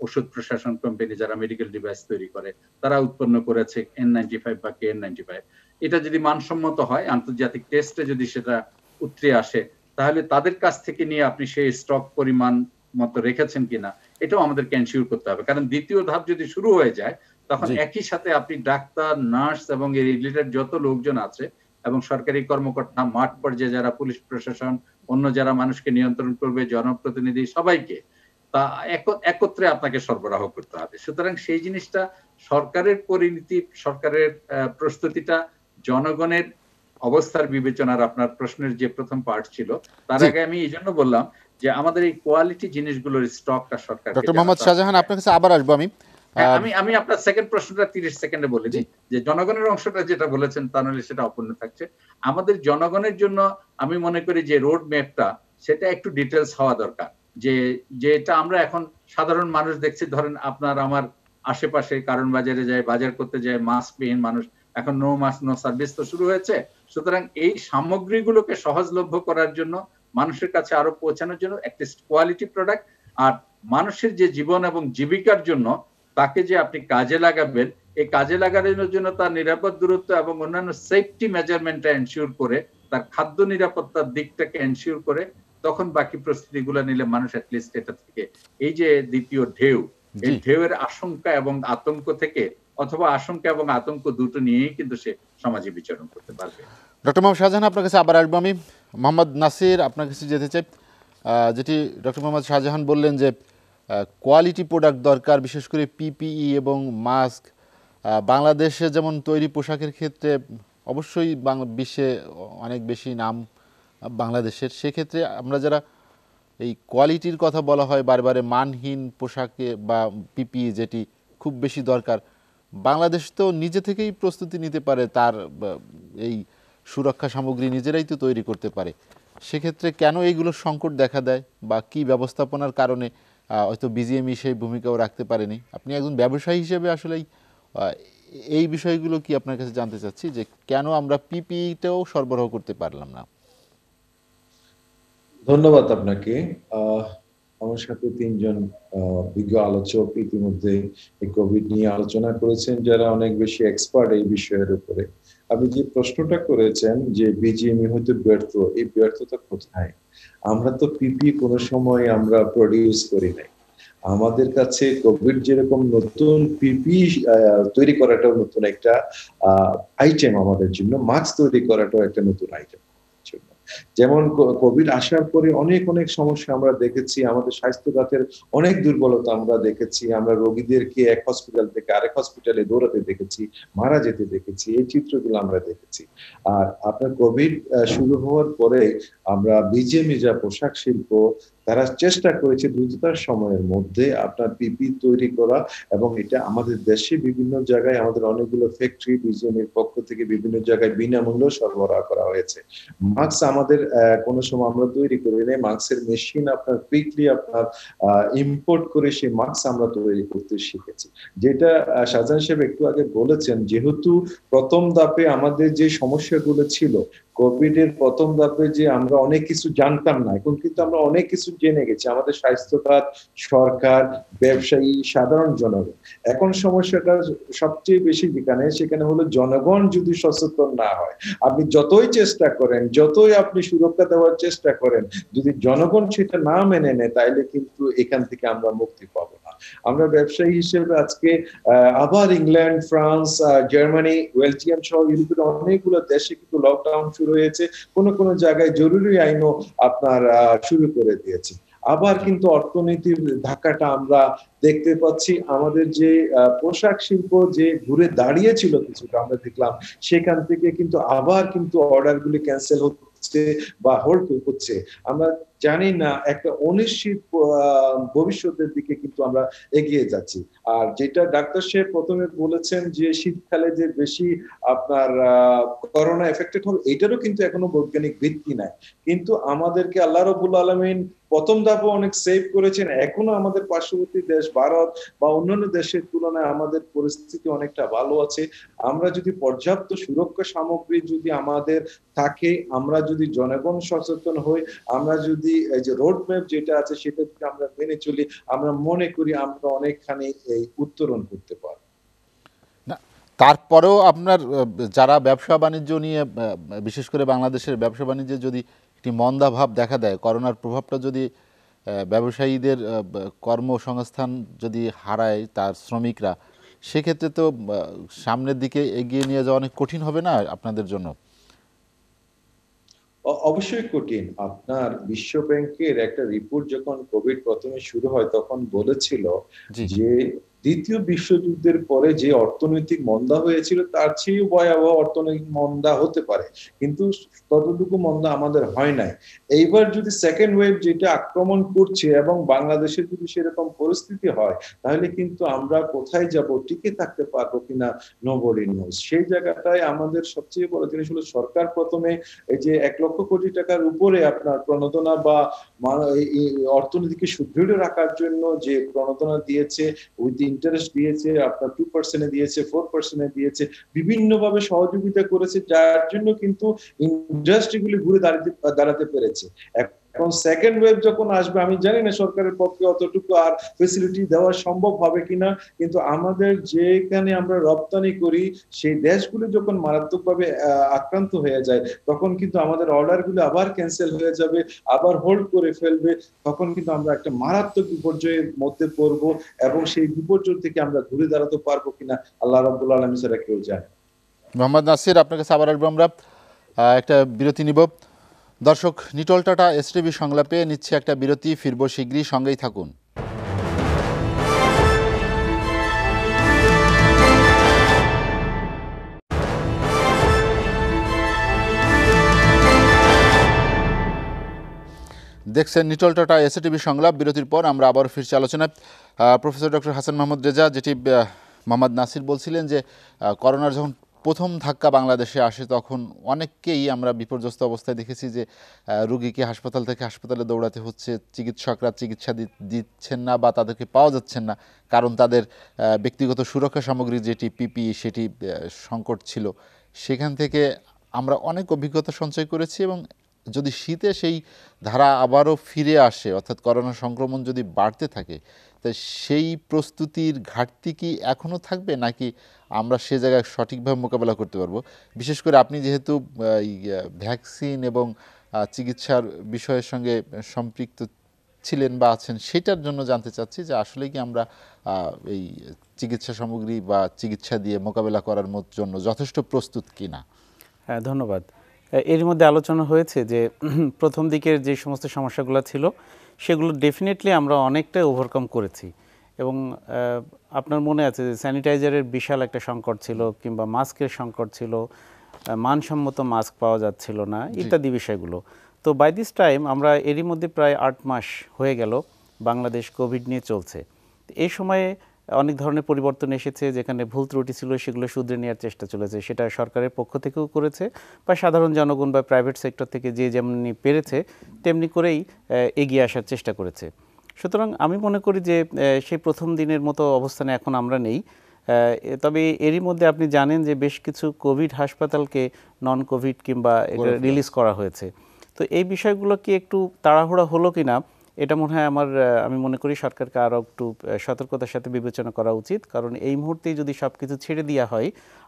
ওষুধ প্রশাসন কোম্পানি যারা মেডিকেল ডিভাইস তৈরি করে, তারা উৎপন্ন করেছে N95 বা KN95। এটা যদি মানসম্মত হয়, আন্তর্জাতিক টেস্টে যদি সেটা উতরে আসে, তাহলে তাদের কাছ থেকে নিয়ে আপনি সেই স্টক পরিমাণ মতো রেখেছেন কিনা, এটাও আমাদেরকে এনশিওর করতে হবে। কারণ দ্বিতীয় ধাপ যদি শুরু হয়ে যায়, তখন একই সাথে আপনি ডাক্তার, নার্স এবং এই রিলেটেড যত লোকজন আছে এবং সরকারি কর্মকর্তা, মাঠ পর্যায়ে যারা পুলিশ প্রশাসন, অন্য যারা মানুষকে নিয়ন্ত্রণ করবে, জনপ্রতিনিধি, সবাইকে তা একত্রে আপনাকে সরবরাহ করতে হবে। সুতরাং সেই জিনিসটা সরকারের পরিণতি, সরকারের প্রস্তুতিটা জনগণের অবস্থার বিবেচনার, আপনার প্রশ্নের যে প্রথম পার্ট ছিল তার আগে আমি এই জন্য বললাম যে আমাদের এই কোয়ালিটি জিনিসগুলোর স্টকটা সরকার। ডক্টর মোহাম্মদ শাহজাহান, আপনার কাছে আবার আসবো আমি আপনার সেকেন্ড প্রশ্নটা 30 সেকেন্ডে বলে দিই, যে জনগণের অংশটা যেটা বলেছেন তা নাহলে সেটা অপূর্ণ থাকছে। আমাদের জনগণের জন্য আমি মনে করি যে রোড ম্যাপটা সেটা একটু ডিটেলস হওয়া দরকার, যেটা আমরা এখন সাধারণ মানুষ দেখছি, ধরেন আপনার আমার আশেপাশে কারণ বাজারে যায়, বাজার করতে যায়, মাস্কবিহীন মানুষ, এখন নো মাস্ক নো সার্ভিস তো শুরু হয়েছে। সুতরাং এই সামগ্রীগুলোকে সহজলভ্য করার জন্য, মানুষের কাছে আরো পৌঁছানোর জন্য একটা কোয়ালিটি প্রোডাক্ট, আর মানুষের যে জীবন এবং জীবিকার জন্য তাকে যে আপনি কাজে লাগাবেন, এই কাজে লাগানোর জন্য তার নিরাপদ দূরত্ব এবং অন্যান্য সেফটি মেজারমেন্টটা এনশিওর করে, তার খাদ্য নিরাপত্তার দিকটাকে এনশিওর করে, তখন বাকি প্রস্তুতিগুলো নিলে মানুষ অ্যাটলিস্ট এটা থেকে এই যে দ্বিতীয় ঢেউ, এই ঢেউয়ের আশঙ্কা এবং আতঙ্ক থেকে, অথবা আশঙ্কা এবং আতঙ্ক দুটো নিয়েই কিন্তু সে সমাজে বিচরণ করতে পারবে। ডক্টর মোহাম্মদ শাহজাহান, আপনার কাছে আবার আসবো আমি। মোহাম্মদ নাসির, আপনার কাছে যেতে চাই। যেটি ডক্টর মোহাম্মদ শাহজাহান বললেন যে কোয়ালিটি প্রোডাক্ট দরকার, বিশেষ করে পিপিই এবং মাস্ক। বাংলাদেশে যেমন তৈরি পোশাকের ক্ষেত্রে অবশ্যই বিশ্বে অনেক বেশি নাম বাংলাদেশের, সেক্ষেত্রে আমরা যারা এই কোয়ালিটির কথা বলা হয় বারবারে, মানহীন পোশাকে বা পিপিই যেটি খুব বেশি দরকার, বাংলাদেশ তো নিজে থেকেই প্রস্তুতি নিতে পারে, তার এই সুরক্ষা সামগ্রী নিজেরাই তো তৈরি করতে পারে। সেক্ষেত্রে কেন এইগুলোর সংকট দেখা দেয়, বা কি ব্যবস্থাপনার কারণে হয়তো বিজিএমই সেই ভূমিকাও রাখতে পারেনি? আপনি একজন ব্যবসায়ী হিসেবে আসলে এই বিষয়গুলো কি আপনার কাছে জানতে চাচ্ছি, যে কেন আমরা পিপিইটাও সরবরাহ করতে পারলাম না? ধন্যবাদ আপনাকে। আমার সাথে 3 জন বিজ্ঞ আলোচক ইতিমধ্যে এই কোভিড নিয়ে আলোচনা করেছেন, যারা অনেক বেশি এক্সপার্ট এই বিষয়ের উপরে। আপনি যে প্রশ্নটা করেছেন যে বিজিএমই হয়তো ব্যর্থ, এই ব্যর্থতা কোথায়? আমরা তো পিপি কোনো সময় আমরা প্রডিউস করি নাই। আমাদের কাছে কোভিড যেরকম নতুন পিপি তৈরি করাটাও নতুন একটা আইটেম আমাদের জন্য, মাস্ক তৈরি করাটাও একটা নতুন আইটেম। যেমন কোভিড আসার পরে অনেক অনেক সমস্যা আমরা দেখেছি, আমাদের স্বাস্থ্য খাতের অনেক দুর্বলতা আমরা দেখেছি, আমরা রোগীদেরকে এক হসপিটাল থেকে আরেক হসপিটালে দৌড়াতে দেখেছি, মারা যেতে দেখেছি, এই চিত্রগুলো আমরা দেখেছি। আর আপনার কোভিড শুরু হওয়ার পরে আমরা বিজিএমই যা পোশাক শিল্প, তারা চেষ্টা করেছে দ্রুততার সময়ের মধ্যে আপনার পিপি তৈরি করা, এবং এটা আমাদের দেশে বিভিন্ন জায়গায় আমাদের অনেকগুলো ফ্যাক্টরি বিজিএমের পক্ষ থেকে বিভিন্ন জায়গায় বিনামূল্যে সরবরাহ করা হয়েছে। মাস্ক আমাদের কোনো সময় আমরা তৈরি করি নাই, মাস্কের মেশিন আপনার কুইকলি আপনার ইম্পোর্ট করে সেই মাস্ক আমরা তৈরি করতে শিখেছি। যেটা শাহজাহান সাহেব একটু আগে বলেছেন, যেহেতু প্রথম ধাপে আমাদের যে সমস্যাগুলো ছিল, কোভিড এর প্রথম ধাপে যে আমরা অনেক কিছু জানতাম না, এখন কিন্তু আমরা অনেক কিছু জেনে গেছি, আমাদের স্বাস্থ্য খাত, সরকার, ব্যবসায়ী, সাধারণ জনগণ। এখন সমস্যাটা সবচেয়ে বেশি সেখানে হলো জনগণ যদি সচেতন না হয়, আপনি যতই চেষ্টা করেন, যতই আপনি সুরক্ষা দেওয়ার চেষ্টা করেন, যদি জনগণ সেটা না মেনে নেয়, তাইলে কিন্তু এখান থেকে আমরা মুক্তি পাবো না। আমরা ব্যবসায়ী হিসেবে আজকে আবার ইংল্যান্ড, ফ্রান্স, জার্মানি, বেলজিয়াম সহ ইউরোপের অনেকগুলো দেশে কিন্তু লকডাউন শুরু হয়েছে, কোন কোন জায়গায় জরুরি আইনও আপনার শুরু করে দিয়েছে। আবার কিন্তু অর্থনীতির ধাক্কাটা আমরা দেখতে পাচ্ছি। আমাদের যে পোশাক শিল্প যে ঘুরে দাঁড়িয়েছিল কিছুটা, আমরা দেখলাম সেখান থেকে কিন্তু আবার কিন্তু অর্ডারগুলি ক্যান্সেল হচ্ছে বা হোল্ড হচ্ছে। আমরা জানি না, একটা অনিশ্চিত ভবিষ্যতের দিকে কিন্তু আমরা এগিয়ে যাচ্ছি। আর যেটা ডাক্তার সাহেব প্রথমে বলেছেন যে শীতকালে যে বেশি আপনার করোনা এফেক্টেড হবে, এটারও কিন্তু এখনো বৈজ্ঞানিক ভিত্তি নাই। কিন্তু আমাদেরকে আল্লাহ রাব্বুল আলামিন প্রথম ধাপে অনেক সেভ করেছেন। এখনো আমাদের পার্শ্ববর্তী দেশ ভারত বা অন্যান্য দেশের তুলনায় আমাদের পরিস্থিতি অনেকটা ভালো আছে। আমরা যদি পর্যাপ্ত সুরক্ষা সামগ্রী যদি আমাদের থাকে, আমরা যদি জনগণ সচেতন হই, আমরা যদি এই যে রোড ম্যাপ যেটা আছে সেটা যদি আমরা মেনে চলি, আমরা মনে করি আমরা অনেকখানি এই উত্তরণ করতে পারবো। না, তারপরেও আপনার যারা ব্যবসা বাণিজ্য নিয়ে, বিশেষ করে বাংলাদেশের ব্যবসা বাণিজ্যে যদি একটি মন্দাভাব দেখা দেয়, করোনার প্রভাবটা যদি ব্যবসায়ীদের কর্মসংস্থান যদি হারায় তার শ্রমিকরা, সেক্ষেত্রে তো সামনের দিকে এগিয়ে নিয়ে যাওয়া অনেক কঠিন হবে না আপনাদের জন্য? অবশ্যই কঠিন। আপনার বিশ্ব ব্যাংকের একটা রিপোর্ট যখন কোভিড প্রথমে শুরু হয় তখন বলেছিল যে দ্বিতীয় বিশ্বযুদ্ধের পরে যে অর্থনৈতিক মন্দা হয়েছিল তার চেয়ে ভয়াবহ অর্থনৈতিক মন্দা হতে পারে, কিন্তু ততটুকু মন্দা আমাদের হয় নাই। এইবার যদি সেকেন্ড ওয়েভ যেটা আক্রমণ করছে এবং বাংলাদেশের যদি সেরকম পরিস্থিতি হয়, তাহলে কিন্তু আমরা কোথায় যাব, টিকে থাকতে পারবো কিনা, নোবডি নোজ। সেই জায়গাটায় আমাদের সবচেয়ে বড় জিনিস হলো সরকার প্রথমে এই যে 1 লক্ষ কোটি টাকার উপরে আপনার প্রণোদনা বা অর্থনীতিকে সুদৃঢ় রাখার জন্য যে প্রণোদনা দিয়েছে, উইথ ইন্টারেস্ট দিয়েছে, আপনার 2% দিয়েছে, 4% দিয়েছে, বিভিন্নভাবে সহযোগিতা করেছে, যার জন্য কিন্তু ইন্ডাস্ট্রিগুলি ঘুরে দাঁড়াতে পেরেছে। এখন সেকেন্ড ওয়েভ যখন আসবে, আমি জানি না সরকারের পক্ষে অতটুকু আর ফেসিলিটি দেওয়া সম্ভব হবে কিনা, কিন্তু আমাদের যেখানে আমরা রপ্তানি করি সেই দেশগুলো যখন মারাত্মকভাবে আক্রান্ত হয়ে যায়, তখন কিন্তু আমাদের অর্ডারগুলো আবার ক্যান্সেল হয়ে যাবে, আবার হোল্ড করে ফেলবে। তখন কিন্তু আমরা একটা মারাত্মক বিপর্যয়ের মধ্যে পড়বো, এবং সেই বিপর্যয় থেকে আমরা ঘুরে দাঁড়াতে পারবো কিনা আল্লাহ রাব্বুল আলামিন ছাড়া কেউ জানে। মোহাম্মদ নাসির, আপনার কাছে আবার আসবো আমরা, একটা বিরতি নিব। দর্শক, নিটল টাটা এসটিভি সংলাপে নিচ্ছে একটা বিরতি, ফিরবো শীঘ্রই, সঙ্গেই থাকুন। দেখছেন নিটল টাটা এসটিভি সংলাপ। বিরতির পর আমরা আবার ফিরছি আলোচনায়। প্রফেসর ডক্টর হাসান মাহমুদ রেজা, যেটি মোহাম্মদ নাসির বলছিলেন যে করোনার যখন প্রথম ধাক্কা বাংলাদেশে আসে তখন অনেককেই আমরা বিপর্যস্ত অবস্থায় দেখেছি যে রুগীকে হাসপাতাল থেকে হাসপাতালে দৌড়াতে হচ্ছে, চিকিৎসকরা চিকিৎসা দিচ্ছেন না বা তাদেরকে পাওয়া যাচ্ছেন না, কারণ তাদের ব্যক্তিগত সুরক্ষা সামগ্রী যেটি পিপি সেটি সংকট ছিল। সেখান থেকে আমরা অনেক অভিজ্ঞতা সঞ্চয় করেছি, এবং যদি শীতে সেই ধারা আবারও ফিরে আসে, অর্থাৎ করোনা সংক্রমণ যদি বাড়তে থাকে, তা সেই প্রস্তুতির ঘাটতি কি এখনও থাকবে, নাকি আমরা সে জায়গায় সঠিকভাবে মোকাবেলা করতে পারবো? বিশেষ করে আপনি যেহেতু ভ্যাকসিন এবং চিকিৎসার বিষয়ের সঙ্গে সম্পৃক্ত ছিলেন বা আছেন, সেটার জন্য জানতে চাচ্ছি যে আসলে কি আমরা এই চিকিৎসা সামগ্রী বা চিকিৎসা দিয়ে মোকাবেলা করার জন্য যথেষ্ট প্রস্তুত কিনা। হ্যাঁ, ধন্যবাদ। এর মধ্যে আলোচনা হয়েছে যে প্রথম দিকের যে সমস্ত সমস্যাগুলো ছিল সেগুলো ডেফিনেটলি আমরা অনেকটাই ওভারকাম করেছি এবং আপনার মনে আছে যে স্যানিটাইজারের বিশাল একটা সংকট ছিল কিংবা মাস্কের সংকট ছিল, মানসম্মত মাস্ক পাওয়া যাচ্ছিল না ইত্যাদি বিষয়গুলো। তো বাই দিস টাইম আমরা এরই মধ্যে প্রায় 8 মাস হয়ে গেল বাংলাদেশ কোভিড নিয়ে চলছে। এই সময়ে অনেক ধরনের পরিবর্তন এসেছে, যেখানে ভুল ত্রুটি ছিল সেগুলো শুধরে নেওয়ার চেষ্টা চলেছে, সেটা সরকারের পক্ষ থেকেও করেছে বা সাধারণ জনগণ বা প্রাইভেট সেক্টর থেকে যে যেমনি পেরেছে তেমনি করেই এগিয়ে আসার চেষ্টা করেছে। সুতরাং আমি মনে করি যে সেই প্রথম দিনের মতো অবস্থানে এখন আমরা নেই। তবে এরই মধ্যে আপনি জানেন যে বেশ কিছু কোভিড হাসপাতালকে নন কোভিড কিংবা রিলিজ করা হয়েছে। তো এই বিষয়গুলো কি একটু তাড়াহুড়া হলো কিনা এটা মনে হয় আমি মনে করি সরকারকে আরও একটু সতর্কতার সাথে বিবেচনা করা উচিত, কারণ এই মুহূর্তেই যদি সব কিছু ছেড়ে দেওয়া হয়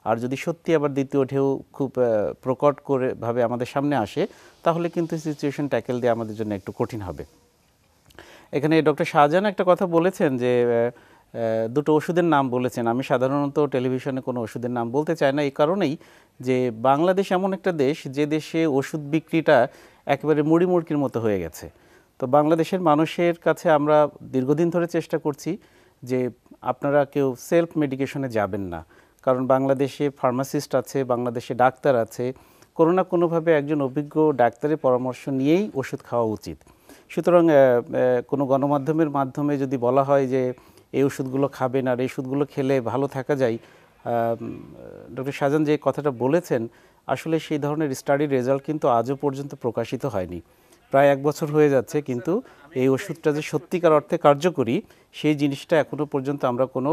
আর যদি সত্যি আবার দ্বিতীয় ঢেউ খুব প্রকট করে ভাবে আমাদের সামনে আসে তাহলে কিন্তু সিচুয়েশন ট্যাকেল দেওয়া আমাদের জন্য একটু কঠিন হবে। এখানে ডক্টর শাহজাহান একটা কথা বলেছেন যে দুটো ওষুধের নাম বলেছেন। আমি সাধারণত টেলিভিশনে কোনো ওষুধের নাম বলতে চাই না এই কারণেই যে বাংলাদেশ এমন একটা দেশ যে দেশে ওষুধ বিক্রিটা একেবারে মুড়ি মুড়কির মতো হয়ে গেছে। তো বাংলাদেশের মানুষের কাছে আমরা দীর্ঘদিন ধরে চেষ্টা করছি যে আপনারা কেউ সেলফ মেডিকেশনে যাবেন না, কারণ বাংলাদেশে ফার্মাসিস্ট আছে, বাংলাদেশে ডাক্তার আছে, কোনো না কোনোভাবে একজন অভিজ্ঞ ডাক্তারের পরামর্শ নিয়েই ওষুধ খাওয়া উচিত। সুতরাং কোনো গণমাধ্যমের মাধ্যমে যদি বলা হয় যে এই ওষুধগুলো খাবেন আর এই ওষুধগুলো খেলে ভালো থাকা যায়, ডক্টর শাহজাহান যে কথাটা বলেছেন আসলে সেই ধরনের স্টাডির রেজাল্ট কিন্তু আজও পর্যন্ত প্রকাশিত হয়নি। প্রায় 1 বছর হয়ে যাচ্ছে, কিন্তু এই ওষুধটা যে সত্যিকার অর্থে কার্যকরী সেই জিনিসটা এখনও পর্যন্ত আমরা কোনো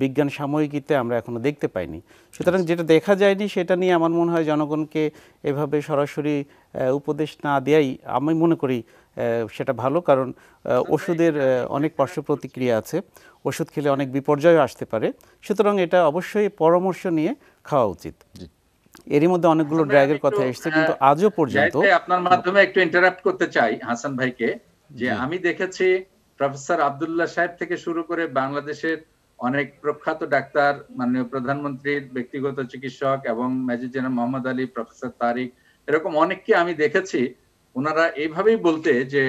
বিজ্ঞান সাময়িকীতে আমরা এখনও দেখতে পাইনি। সুতরাং যেটা দেখা যায়নি সেটা নিয়ে আমার মনে হয় জনগণকে এভাবে সরাসরি উপদেশ না দেওয়াই আমি মনে করি সেটা ভালো, কারণ ওষুধের অনেক পার্শ্ব প্রতিক্রিয়া আছে, ওষুধ খেলে অনেক বিপর্যয় আসতে পারে। সুতরাং এটা অবশ্যই পরামর্শ নিয়ে খাওয়া উচিত। এরই মধ্যে অনেকগুলো ড্রাগের কথা এসেছে, কিন্তু আজও পর্যন্ত আপনার মাধ্যমে একটু ইন্টারাপ্ট করতে চাই হাসান ভাইকে, যে আমি দেখেছি প্রফেসর আব্দুল্লাহ সাহেব থেকে শুরু করে বাংলাদেশের অনেক প্রখ্যাত ডাক্তার, মাননীয় প্রধানমন্ত্রীর ব্যক্তিগত চিকিৎসক এবং major general Mohammad Ali, professor Tariq, এরকম অনেককে আমি দেখেছি ওনারা এইভাবেই বলতে যে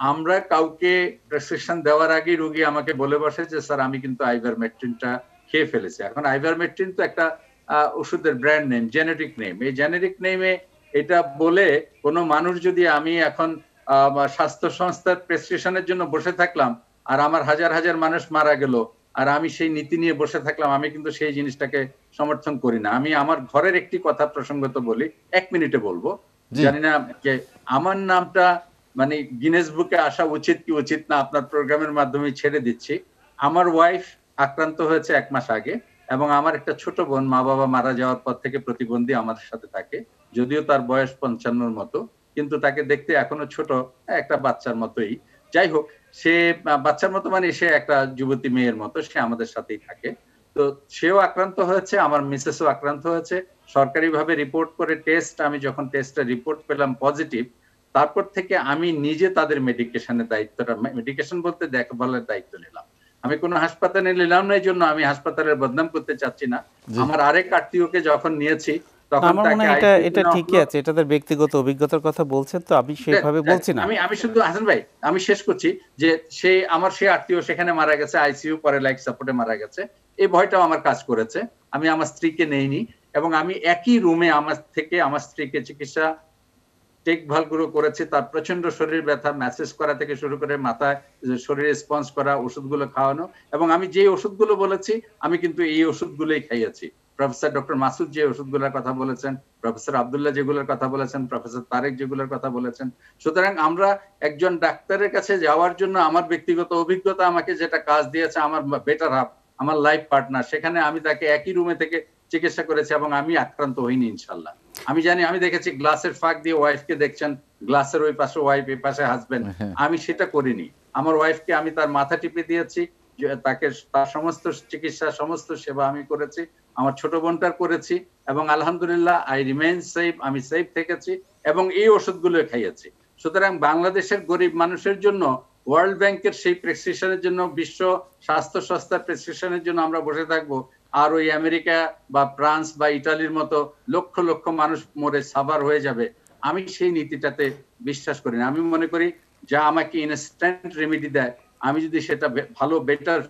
আমরা কাউকে প্রেসক্রিপশন দেওয়ার আগে রোগী আমাকে বলে বসে যে স্যার আমি কিন্তু আইভারমেকটিনটা খেয়ে ফেলেছি। এখন আইভারমেকটিন তো একটা ওষুধের ব্র্যান্ড নেম, জেনেরিক নেম। এই জেনেরিক নেমে এটা বলে কোনো মানুষ যদি আমি এখন স্বাস্থ্য সংস্থার প্রেসক্রিপশনের জন্য বসে থাকলাম আর আমার হাজার হাজার মানুষ মারা গেল আর আমি সেই নীতি নিয়ে বসে থাকলাম, আমি কিন্তু সেই জিনিসটাকে সমর্থন করি না। আমি আমার ঘরের একটি কথা প্রসঙ্গত বলি, 1 মিনিটে বলবো। জানি না যে আমার নামটা মানে গিনেস বুকে আসা উচিত কি উচিত না, আপনার প্রোগ্রামের মাধ্যমে ছেড়ে দিচ্ছি। আমার ওয়াইফ আক্রান্ত হয়েছে 1 মাস আগে এবং আমার একটা ছোট বোন মা বাবা মারা যাওয়ার পর থেকে প্রতিবন্ধী আমার সাথে থাকে, যদিও তার বয়স 55-র মতো, কিন্তু তাকে দেখতে এখনো ছোট, একটা বাচ্চার মতোই। যাই হোক, সে বাচ্চার মতো মানে সে একটা যুবতী মেয়ের মতো, সে আমাদের সাথেই থাকে। তো সেও আক্রান্ত হয়েছে, আমার মিসেসও আক্রান্ত হয়েছে। সরকারিভাবে রিপোর্ট করে আমি যখন টেস্টের রিপোর্ট পেলাম পজিটিভ, তারপর থেকে আমি নিজে তাদের মেডিকেশনের দায়িত্বটা, মেডিকেশন বলতে দেখভালের দায়িত্ব নিলাম। আমি কোনো হাসপাতালে নিলাম না, এই জন্য আমি হাসপাতালের বদনাম করতে চাচ্ছি না। আমার আরেক আত্মীয়কে যখন নিয়েছি তখন আমার মনে হয় এটা ঠিকই আছে, এটা তার ব্যক্তিগত অভিজ্ঞতার কথা বলছেন, তো আমি সেভাবে বলছি না। আমি শুধু হাসান ভাই আমি শেষ করছি যে সে আত্মীয় সেখানে মারা গেছে, আইসিইউ পরে লাইফ সাপোর্টে মারা গেছে। এই ভয়টাও আমার কাজ করেছে। আমি আমার স্ত্রীকে নেইনি এবং আমি একই রুমে আমার স্ত্রীকে চিকিৎসা দেখভাল করেছি। তার প্রচন্ড শরীর ব্যথা, মেসেজ করা থেকে শুরু করে মাথায় শরীরে রেসপন্স করা, ওষুধগুলো খাওয়ানো, এবং আমি যে ওষুধগুলো বলেছি আমি কিন্তু এই ওষুধগুলোই খাইয়েছি। প্রফেসর ডক্টর মাসুদ যে ওষুধগুলোর কথা বলেছেন, প্রফেসর আব্দুল্লাহ যেগুলোর কথা বলেছেন, প্রফেসর তারেক যেগুলোর কথা বলেছেন। সুতরাং আমরা একজন ডাক্তারের কাছে যাওয়ার জন্য আমার ব্যক্তিগত অভিজ্ঞতা আমাকে যেটা কাজ দিয়েছে, আমার বেটার হাফ, আমার লাইফ পার্টনার, সেখানে আমি তাকে একই রুমে থেকে চিকিৎসা করেছি এবং আমি আক্রান্ত হইনি ইনশাল্লাহ। আমি জানি, আমি দেখেছি গ্লাসের ফাঁক দিয়ে ওয়াইফকে দেখছেন, গ্লাসের ওই পাশে ওয়াইফ, এই পাশে হাজবেন্ড। আমি সেটা করিনি। আমার ওয়াইফকে আমি তার মাথা টিপে দিয়েছি, তাকে তার সমস্ত চিকিৎসা, সমস্ত সেবা আমি করেছি, আমার ছোট বোনটার করেছি এবং আলহামদুলিল্লাহ আই রিমেইন সেফ, আমি সেফ থেকেছি এবং এই ওষুধগুলো খাইয়েছি। সুতরাং বাংলাদেশের গরিব মানুষের জন্য ওয়ার্ল্ড ব্যাংকের সেই প্রেসক্রিপশনের জন্য, বিশ্ব স্বাস্থ্য সংস্থার প্রেসক্রিপশনের জন্য আমরা বসে থাকবো, আর ওই আমেরিকা বা ফ্রান্স বা ইটালির মতো লক্ষ লক্ষ মানুষ মরে সাভার হয়ে যাবে, আমি সেই নীতিটাতে বিশ্বাস করি না। আমি মনে করি যা আমাকে ইনস্ট্যান্ট রেমেডি দেয়, আমি যদি সেটা ভালো বেটার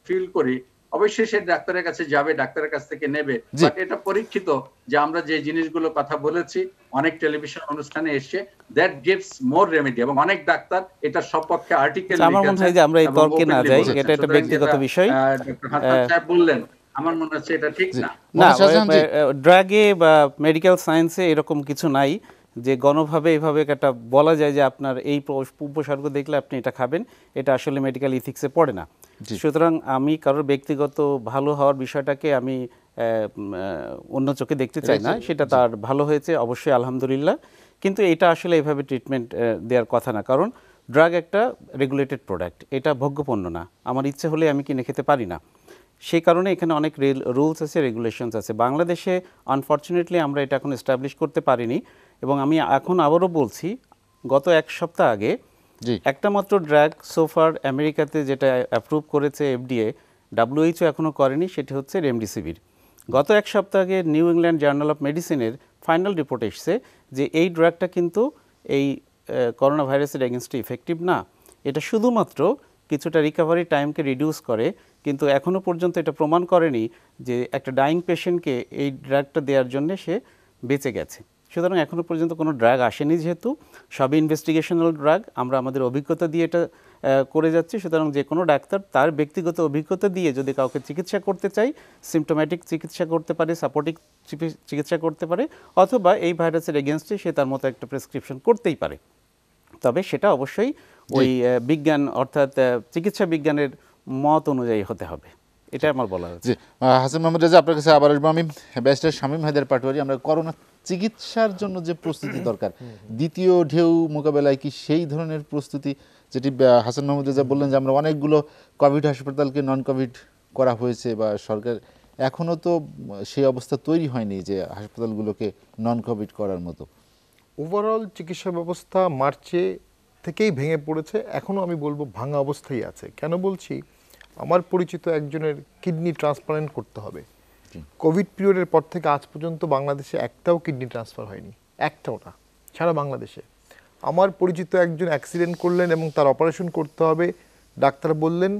ফিল করি, অবশ্যই সে ডাক্তারের কাছে যাবে, ডাক্তারের কাছ থেকে নেবে। বাট এটা পরীক্ষিত যে আমরা যে জিনিসগুলো কথা বলেছি অনেক টেলিভিশন অনুষ্ঠানে এসে, দ্যাট গিভস মোর রেমেডি, এবং অনেক ডাক্তার এটার সপক্ষে আর্টিকেল আমার মনে হয় যে আমরা এই তর্কে না যাই, এটা একটা ব্যক্তিগত বিষয়। ডক্টর হাসান সাহেব বললেন, আমার মনে হচ্ছে এটা ঠিক না। না, ড্রাগে বা মেডিকেল সায়েন্সে এরকম কিছু নাই যে গণভাবে এইভাবে একটা বলা যায় যে আপনার এই উপসর্গ দেখলে আপনি এটা খাবেন, এটা আসলে মেডিকেল ইথিক্সে পড়ে না। সুতরাং আমি কারোর ব্যক্তিগত ভালো হওয়ার বিষয়টাকে আমি অন্য চোখে দেখতে চাই না। সেটা তার ভালো হয়েছে অবশ্যই আলহামদুলিল্লাহ, কিন্তু এটা আসলে এইভাবে ট্রিটমেন্ট দেওয়ার কথা না, কারণ ড্রাগ একটা রেগুলেটেড প্রোডাক্ট, এটা ভোগ্যপণ্য না। আমার ইচ্ছে হলে আমি কিনে খেতে পারি না। সেই কারণে এখানে অনেক রুলস আছে, রেগুলেশনস আছে। বাংলাদেশে আনফর্চুনেটলি আমরা এটা এখন এস্টাবলিশ করতে পারিনি, এবং আমি এখন আবারও বলছি, গত এক সপ্তাহ আগে একটা মাত্র ড্রাগ সোফার আমেরিকাতে যেটা অ্যাপ্রুভ করেছে এফডিএ, WHO এখনও করেনি, সেটি হচ্ছে রেমডেসিভির। গত এক সপ্তাহ আগে নিউ ইংল্যান্ড জার্নাল অফ মেডিসিনের ফাইনাল রিপোর্ট এসছে যে এই ড্রাগটা কিন্তু এই করোনা ভাইরাসের এগেনস্টে ইফেক্টিভ না। এটা শুধুমাত্র কিছুটা রিকভারি টাইমকে রিডিউস করে, কিন্তু এখনও পর্যন্ত এটা প্রমাণ করেনি যে একটা ডাইং পেশেন্টকে এই ড্রাগটা দেওয়ার জন্য সে বেঁচে গেছে। সুতরাং এখনও পর্যন্ত কোনো ড্রাগ আসেনি, যেহেতু সবই ইনভেস্টিগেশনাল ড্রাগ, আমরা আমাদের অভিজ্ঞতা দিয়ে এটা করে যাচ্ছি। সুতরাং যে কোনো ডাক্তার তার ব্যক্তিগত অভিজ্ঞতা দিয়ে যদি কাউকে চিকিৎসা করতে চাই, সিমটোম্যাটিক চিকিৎসা করতে পারে, সাপোর্টিভ চিকিৎসা করতে পারে, অথবা এই ভাইরাসের এগেনস্টে সে তার মতো একটা প্রেসক্রিপশন করতেই পারে। তবে সেটা অবশ্যই ওই বিজ্ঞান অর্থাৎ চিকিৎসা বিজ্ঞানের মত অনুযায়ী হতে হবে, এটা আমার বলা হচ্ছে। হাসান মাহমুদ রেজা, আপনার কাছে আবার আসবো আমি। ব্যারিস্টার শামীম হায়দার পাটোয়ারি, আমরা করোনা চিকিৎসার জন্য যে প্রস্তুতি দরকার, দ্বিতীয় ঢেউ মোকাবেলায় কি সেই ধরনের প্রস্তুতি, যেটি হাসান মাহমুদ রেজা বললেন যে আমরা অনেকগুলো কোভিড হাসপাতালকে নন কোভিড করা হয়েছে, বা সরকার এখনও তো সেই অবস্থা তৈরি হয়নি যে হাসপাতালগুলোকে নন কোভিড করার মতো? ওভারঅল চিকিৎসা ব্যবস্থা মার্চে থেকেই ভেঙে পড়েছে, এখনও আমি বলবো ভাঙা অবস্থায় আছে। কেন বলছি, আমার পরিচিত একজনের কিডনি ট্রান্সপ্লান্ট করতে হবে। কোভিড পিরিয়ডের পর থেকে আজ পর্যন্ত বাংলাদেশে একটাও কিডনি ট্রান্সফার হয়নি, একটাও না, সারা বাংলাদেশে। আমার পরিচিত একজন অ্যাক্সিডেন্ট করলেন এবং তার অপারেশন করতে হবে, ডাক্তার বললেন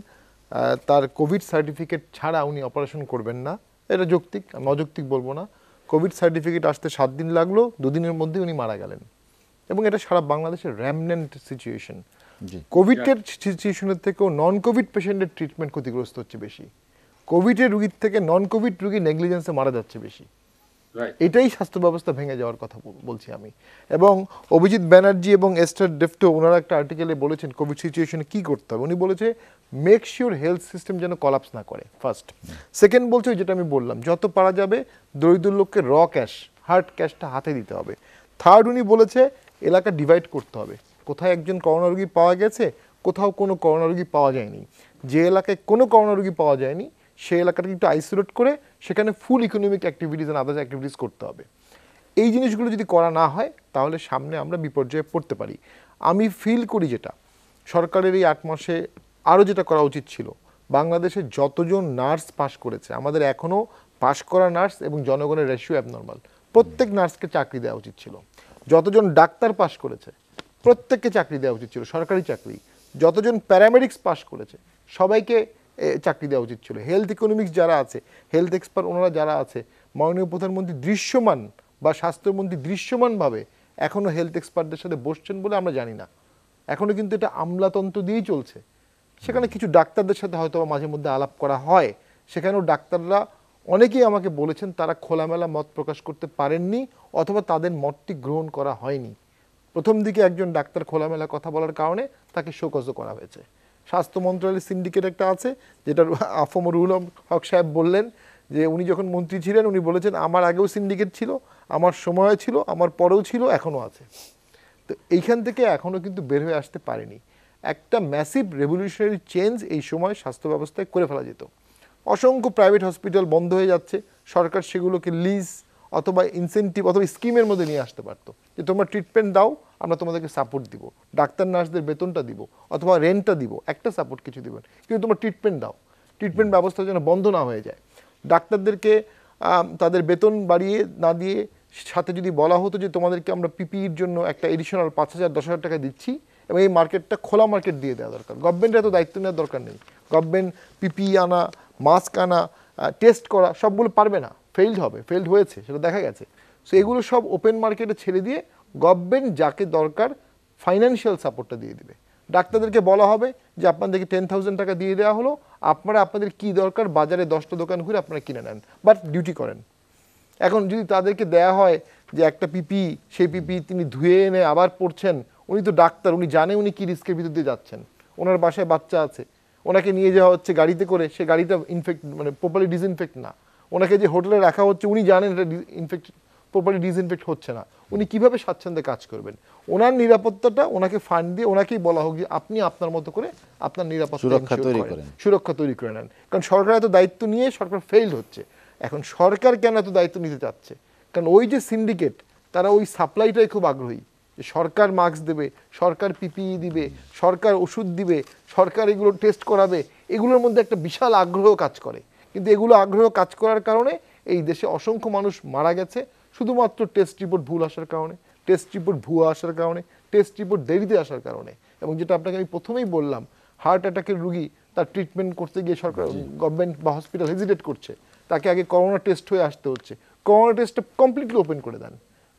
তার কোভিড সার্টিফিকেট ছাড়া উনি অপারেশন করবেন না। এটা যৌক্তিক, আমি অযৌক্তিক বলবো না। কোভিড সার্টিফিকেট আসতে 7 দিন লাগলো, 2 দিনের মধ্যে উনি মারা গেলেন। এবং এটা সারা বাংলাদেশের র্যামনেন্ট সিচুয়েশন। কোভিডের সিচুয়েশনের থেকেও নন কোভিড পেশেন্টের ট্রিটমেন্ট ক্ষতিগ্রস্ত হচ্ছে বেশি। কোভিডের রুগীর থেকে নন কোভিড রুগী নেগলিজেন্সে মারা যাচ্ছে বেশি। এটাই স্বাস্থ্য ব্যবস্থা ভেঙে যাওয়ার কথা বলছি আমি। এবং অভিজিৎ ব্যানার্জি এবং এস্টার ডেফটো ওনারা একটা আর্টিকেলে বলেছেন কোভিড সিচুয়েশনে কী করতে হবে। উনি বলেছে মেক শিওর হেলথ সিস্টেম যেন কলাপস না করে, ফার্স্ট। সেকেন্ড বলছে যেটা আমি বললাম, যত পারা যাবে দরিদ্র লোককে ক্যাশ, হার্ড ক্যাশটা হাতে দিতে হবে। থার্ড, উনি বলেছে এলাকা ডিভাইড করতে হবে, কোথায় একজন করোনা রোগী পাওয়া গেছে, কোথাও কোনো করোনা রোগী পাওয়া যায়নি। যে এলাকায় কোনো করোনা রোগী পাওয়া যায়নি সেই এলাকাটাকে একটু আইসোলেট করে সেখানে full economic activities and others activities করতে হবে। এই জিনিসগুলো যদি করা না হয় তাহলে সামনে আমরা বিপর্যয়ে পড়তে পারি। আমি ফিল করি যেটা সরকারের এই 8 মাসে আরও যেটা করা উচিত ছিল, বাংলাদেশে যতজন নার্স পাস করেছে, আমাদের এখনও পাস করা নার্স এবং জনগণের রেশিও অ্যাবনর্মাল, প্রত্যেক নার্সকে চাকরি দেওয়া উচিত ছিল। যতজন ডাক্তার পাস করেছে প্রত্যেককে চাকরি দেওয়া উচিত ছিল, সরকারি চাকরি। যতজন প্যারামেডিক্স পাস করেছে সবাইকে চাকরি দেওয়া উচিত ছিল। হেলথ ইকোনমিক্স যারা আছে, হেলথ এক্সপার্ট ওনারা যারা আছে, মাননীয় প্রধানমন্ত্রী দৃশ্যমান বা স্বাস্থ্যমন্ত্রী দৃশ্যমানভাবে এখনও হেলথ এক্সপার্টদের সাথে বসছেন বলে আমরা জানি না। এখনও কিন্তু এটা আমলাতন্ত্র দিয়েই চলছে। সেখানে কিছু ডাক্তারদের সাথে হয়তো মাঝে মধ্যে আলাপ করা হয়, সেখানেও ডাক্তাররা অনেকেই আমাকে বলেছেন তারা খোলামেলা মত প্রকাশ করতে পারেননি, অথবা তাদের মতটি গ্রহণ করা হয়নি। প্রথম দিকে একজন ডাক্তার খোলামেলা কথা বলার কারণে তাকে শোকজও করা হয়েছে। স্বাস্থ্য মন্ত্রণালয়ের সিন্ডিকেট একটা আছে, যেটা আফম রুহুল হক সাহেব বললেন যে উনি যখন মন্ত্রী ছিলেন উনি বলেছেন আমার আগেও সিন্ডিকেট ছিল, আমার সময় ছিল, আমার পরেও ছিল, এখনও আছে। তো এইখান থেকে এখনও কিন্তু বের হয়ে আসতে পারেনি। একটা ম্যাসিভ রেভলিউশনারি চেঞ্জ এই সময় স্বাস্থ্য ব্যবস্থায় করে ফেলা যেত। অসংখ্য প্রাইভেট হসপিটাল বন্ধ হয়ে যাচ্ছে, সরকার সেগুলোকে লিজ অথবা ইনসেন্টিভ অথবা স্কিমের মধ্যে নিয়ে আসতে পারতো, যে তোমরা ট্রিটমেন্ট দাও, আমরা তোমাদেরকে সাপোর্ট দিব, ডাক্তার নার্সদের বেতনটা দিব অথবা রেন্টটা দিব, একটা সাপোর্ট কিছু দিবেন, কিন্তু তোমরা ট্রিটমেন্ট দাও, ট্রিটমেন্ট ব্যবস্থা যেন বন্ধ না হয়ে যায়। ডাক্তারদেরকে তাদের বেতন বাড়িয়ে না দিয়ে সাথে যদি বলা হতো যে তোমাদেরকে আমরা পিপিইর জন্য একটা এডিশনাল 5,000 10,000 টাকা দিচ্ছি এবং এই মার্কেটটা খোলা মার্কেট দিয়ে দেওয়া দরকার। গভর্নমেন্টের এত দায়িত্ব নেওয়ার দরকার নেই। গভর্নমেন্ট পিপিই আনা, মাস্ক আনা, টেস্ট করা সবগুলো পারবে না, ফেইল্ড হয়েছে, সেটা দেখা গেছে। সো এগুলো সব ওপেন মার্কেটে ছেড়ে দিয়ে গভর্নমেন্ট যাকে দরকার ফাইন্যান্সিয়াল সাপোর্টটা দিয়ে দিবে। ডাক্তারদেরকে বলা হবে যে আপনাদেরকে 10,000 টাকা দিয়ে দেওয়া হলো, আপনারা আপনাদের কি দরকার বাজারে 10টা দোকান ঘুরে আপনারা কিনে নেন, বাট ডিউটি করেন। এখন যদি তাদেরকে দেয়া হয় যে একটা পিপি, সেই পিপি তিনি ধুয়ে এনে আবার পড়ছেন, উনি তো ডাক্তার, উনি জানে উনি কি রিস্কের ভিতর দিয়ে যাচ্ছেন। ওনার বাসায় বাচ্চা আছে, ওনাকে নিয়ে যাওয়া হচ্ছে গাড়িতে করে, সে গাড়িটা মানে প্রপারলি ডিসইনফেক্ট না। ওনাকে যে হোটেলে রাখা হচ্ছে উনি জানেন এটা প্রপারলি ডিসইনফেক্ট হচ্ছে না, উনি কিভাবে স্বাচ্ছন্দ্যে কাজ করবেন? ওনার নিরাপত্তাটা ওনাকে ফান্ড দিয়ে ওনাকেই বলা হোক যে আপনি আপনার মতো করে আপনার নিরাপত্তা সুরক্ষা তৈরি করে নেন। কারণ সরকার এত দায়িত্ব নিয়ে সরকার ফেইল হচ্ছে। এখন সরকার কেন এত দায়িত্ব নিতে চাচ্ছে? কারণ ওই যে সিন্ডিকেট, তারা ওই সাপ্লাইটাই খুব আগ্রহী যে সরকার মাস্ক দেবে, সরকার পিপিই দিবে, সরকার ওষুধ দিবে, সরকার এগুলো টেস্ট করাবে, এগুলোর মধ্যে একটা বিশাল আগ্রহ কাজ করে। কিন্তু এগুলো আগ্রহ কাজ করার কারণে এই দেশে অসংখ্য মানুষ মারা গেছে শুধুমাত্র টেস্ট রিপোর্ট ভুল আসার কারণে, টেস্ট রিপোর্ট ভুয়া আসার কারণে, টেস্ট রিপোর্ট দেরিতে আসার কারণে। এবং যেটা আপনাকে আমি প্রথমেই বললাম, হার্ট অ্যাটাকের রুগী তার ট্রিটমেন্ট করতে গিয়ে সরকার, গভর্নমেন্ট বা হসপিটাল হেজিটেট করছে, তাকে আগে করোনা টেস্ট হয়ে আসতে হচ্ছে। করোনা টেস্টটা কমপ্লিটলি ওপেন করে দেন।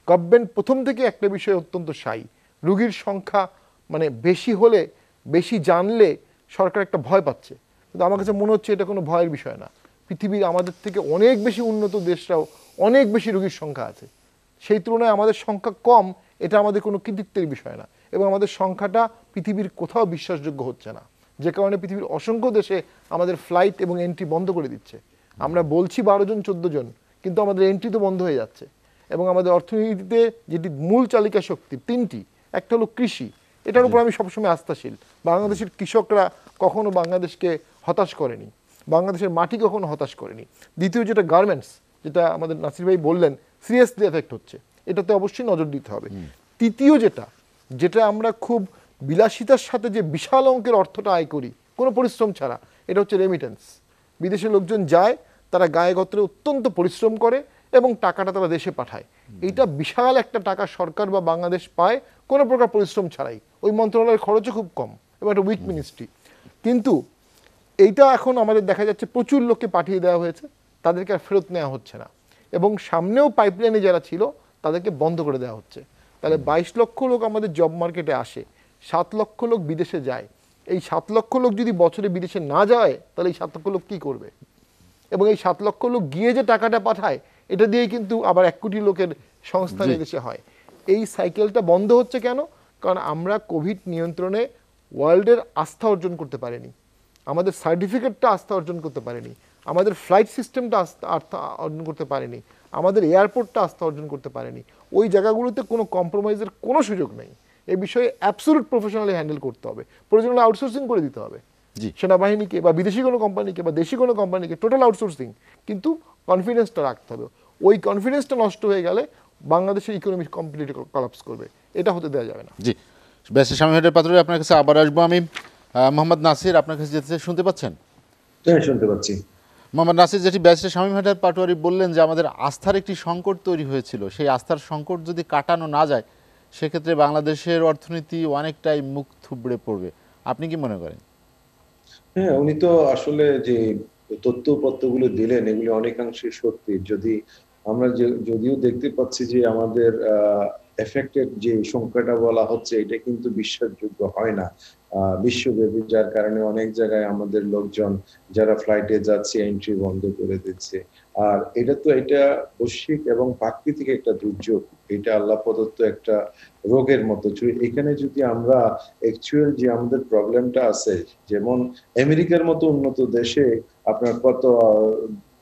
গভর্নমেন্ট প্রথম থেকে একটা বিষয়ে অত্যন্ত সাই, রুগীর সংখ্যা মানে বেশি হলে, বেশি জানলে সরকার একটা ভয় পাচ্ছে। কিন্তু আমার কাছে মনে হচ্ছে এটা কোনো ভয়ের বিষয় না। পৃথিবীর আমাদের থেকে অনেক বেশি উন্নত দেশরাও অনেক বেশি রোগীর সংখ্যা আছে, সেই তুলনায় আমাদের সংখ্যা কম, এটা আমাদের কোনো কৃতিত্বের বিষয় না। এবং আমাদের সংখ্যাটা পৃথিবীর কোথাও বিশ্বাসযোগ্য হচ্ছে না, যে কারণে পৃথিবীর অসংখ্য দেশে আমাদের ফ্লাইট এবং এন্ট্রি বন্ধ করে দিচ্ছে। আমরা বলছি 12 জন 14 জন, কিন্তু আমাদের এন্ট্রি তো বন্ধ হয়ে যাচ্ছে। এবং আমাদের অর্থনীতিতে যেটি মূল চালিকা শক্তি তিনটি, একটা হলো কৃষি, এটার উপর আমি সবসময় আস্থাশীল। বাংলাদেশের কৃষকরা কখনো বাংলাদেশকে হতাশ করেনি, বাংলাদেশের মাটি কখনো হতাশ করেনি। দ্বিতীয় যেটা গার্মেন্টস, যেটা আমাদের নাসির ভাই বললেন সিরিয়াসলি এফেক্ট হচ্ছে, এটাতে অবশ্যই নজর দিতে হবে। তৃতীয় যেটা আমরা খুব বিলাসিতার সাথে যে বিশাল অঙ্কের অর্থটা আয় করি কোনো পরিশ্রম ছাড়া, এটা হচ্ছে রেমিটেন্স। বিদেশে লোকজন যায়, তারা গায়ে গতরে অত্যন্ত পরিশ্রম করে এবং টাকাটা তারা দেশে পাঠায়। এইটা বিশাল একটা টাকা সরকার বা বাংলাদেশ পায় কোনো প্রকার পরিশ্রম ছাড়াই। ওই মন্ত্রণালয়ের খরচও খুব কম এবং একটা উইক মিনিস্ট্রি। কিন্তু এইটা এখন আমাদের দেখা যাচ্ছে প্রচুর লোককে পাঠিয়ে দেওয়া হয়েছে, তাদেরকে আর ফেরত নেওয়া হচ্ছে না। এবং সামনেও পাইপলাইনে যারা ছিল তাদেরকে বন্ধ করে দেওয়া হচ্ছে। তাহলে 22 লক্ষ লোক আমাদের জব মার্কেটে আসে, 7 লক্ষ লোক বিদেশে যায়। এই 7 লক্ষ লোক যদি বছরে বিদেশে না যায়, তাহলে এই 7 লক্ষ লোক কী করবে? এবং এই 7 লক্ষ লোক গিয়ে যে টাকাটা পাঠায়, এটা দিয়েই কিন্তু আবার 1 কোটি লোকের সংস্থান এদেশে হয়। এই সাইকেলটা বন্ধ হচ্ছে কেন? কারণ আমরা কোভিড নিয়ন্ত্রণে ওয়ার্ল্ডের আস্থা অর্জন করতে পারিনি, আমাদের সার্টিফিকেটটা আস্থা অর্জন করতে পারেনি, আমাদের ফ্লাইট সিস্টেমটা আস্থা অর্জন করতে পারেনি, আমাদের এয়ারপোর্টটা আস্থা অর্জন করতে পারেনি। ওই জায়গাগুলোতে কোনো কম্প্রোমাইজের কোনো সুযোগ নেই। এই বিষয়ে অ্যাবসোলুট প্রফেশনালি হ্যান্ডেল করতে হবে, প্রয়োজন হলে আউটসোর্সিং করে দিতে হবে সেনাবাহিনীকে বা বিদেশি কোনো কোম্পানিকে বা দেশি কোনো কোম্পানিকে, টোটাল আউটসোর্সিং। কিন্তু কনফিডেন্সটা রাখতে হবে। ওই কনফিডেন্সটা নষ্ট হয়ে গেলে বাংলাদেশের ইকোনমি কমপ্লিটলি কলাপস করবে, এটা হতে দেওয়া যাবে না। জি, ব্যারিস্টার শামীম হেডের পাত্রে আপনার কাছে আবার আসবো আমি। মোহাম্মদ নাসির, আপনার কাছে যেতে শুনতে পাচ্ছেন? হ্যাঁ, শুনতে পাচ্ছি। মোহাম্মদ নাসির, যেটি ব্যারিস্টার শামীম হেডার পাটোয়ারি বললেন যে আমাদের আস্থার একটি সংকট তৈরি হয়েছিল, সেই আস্থার সংকট যদি কাটানো না যায় সেক্ষেত্রে বাংলাদেশের অর্থনীতি অনেকটাই মুখ থুবড়ে পড়বে। আপনি কি মনে করেন? হ্যাঁ, উনি তো আসলে যে তথ্যপত্রগুলো দিলেন এগুলি অনেকাংশে সত্যি। আমরা যদিও দেখতে পাচ্ছি যে আমাদের এফেক্টেড যে সংখ্যাটা বলা হচ্ছে এটা কিন্তু বিশ্বাসযোগ্য হয় না বিশ্বব্যাপী, যার কারণে অনেক জায়গায় আমাদের লোকজন যারা ফ্লাইটে যাচ্ছে এন্ট্রি বন্ধ করে দিচ্ছে। আর এটা বৈশ্বিক এবং প্রাকৃতিক একটা দুর্যোগ, এটা আল্লাহ প্রদত্ত একটা রোগের মতো। এখানে যদি আমরা অ্যাকচুয়াল যে আমাদের প্রবলেমটা আছে, যেমন আমেরিকার মতো উন্নত দেশে আপনার কত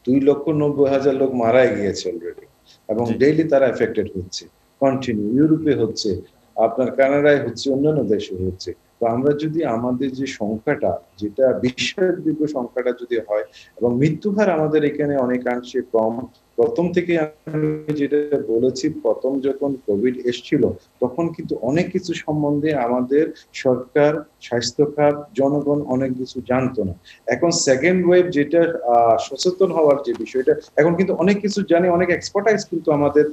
2,90,000 লোক মারা গিয়েছে অলরেডি, এবং ডেইলি তারা এফেক্টেড হচ্ছে, কন্টিনিউ। ইউরোপে হচ্ছে, আপনার কানাডায় হচ্ছে, অন্যান্য দেশে হচ্ছে। তো আমরা যদি আমাদের যে সংখ্যাটা, যেটা বিশ্বাসযোগ্য সংখ্যাটা যদি হয়, এবং মৃত্যু হার আমাদের এখানে অনেকাংশে কম, প্রথম থেকে আমি যেটা বলেছি, প্রথম যখন কোভিড এসেছিল তখন কিন্তু অনেক কিছু সম্বন্ধে আমাদের সরকার, স্বাস্থ্য খাত, জনগণ অনেক কিছু জানতো না। এখন সেকেন্ড ওয়েভ যেটা সচেতন হওয়ার যে বিষয়টা, এখন কিন্তু অনেক কিছু জানি, অনেক এক্সপার্টাইজ কিন্তু আমাদের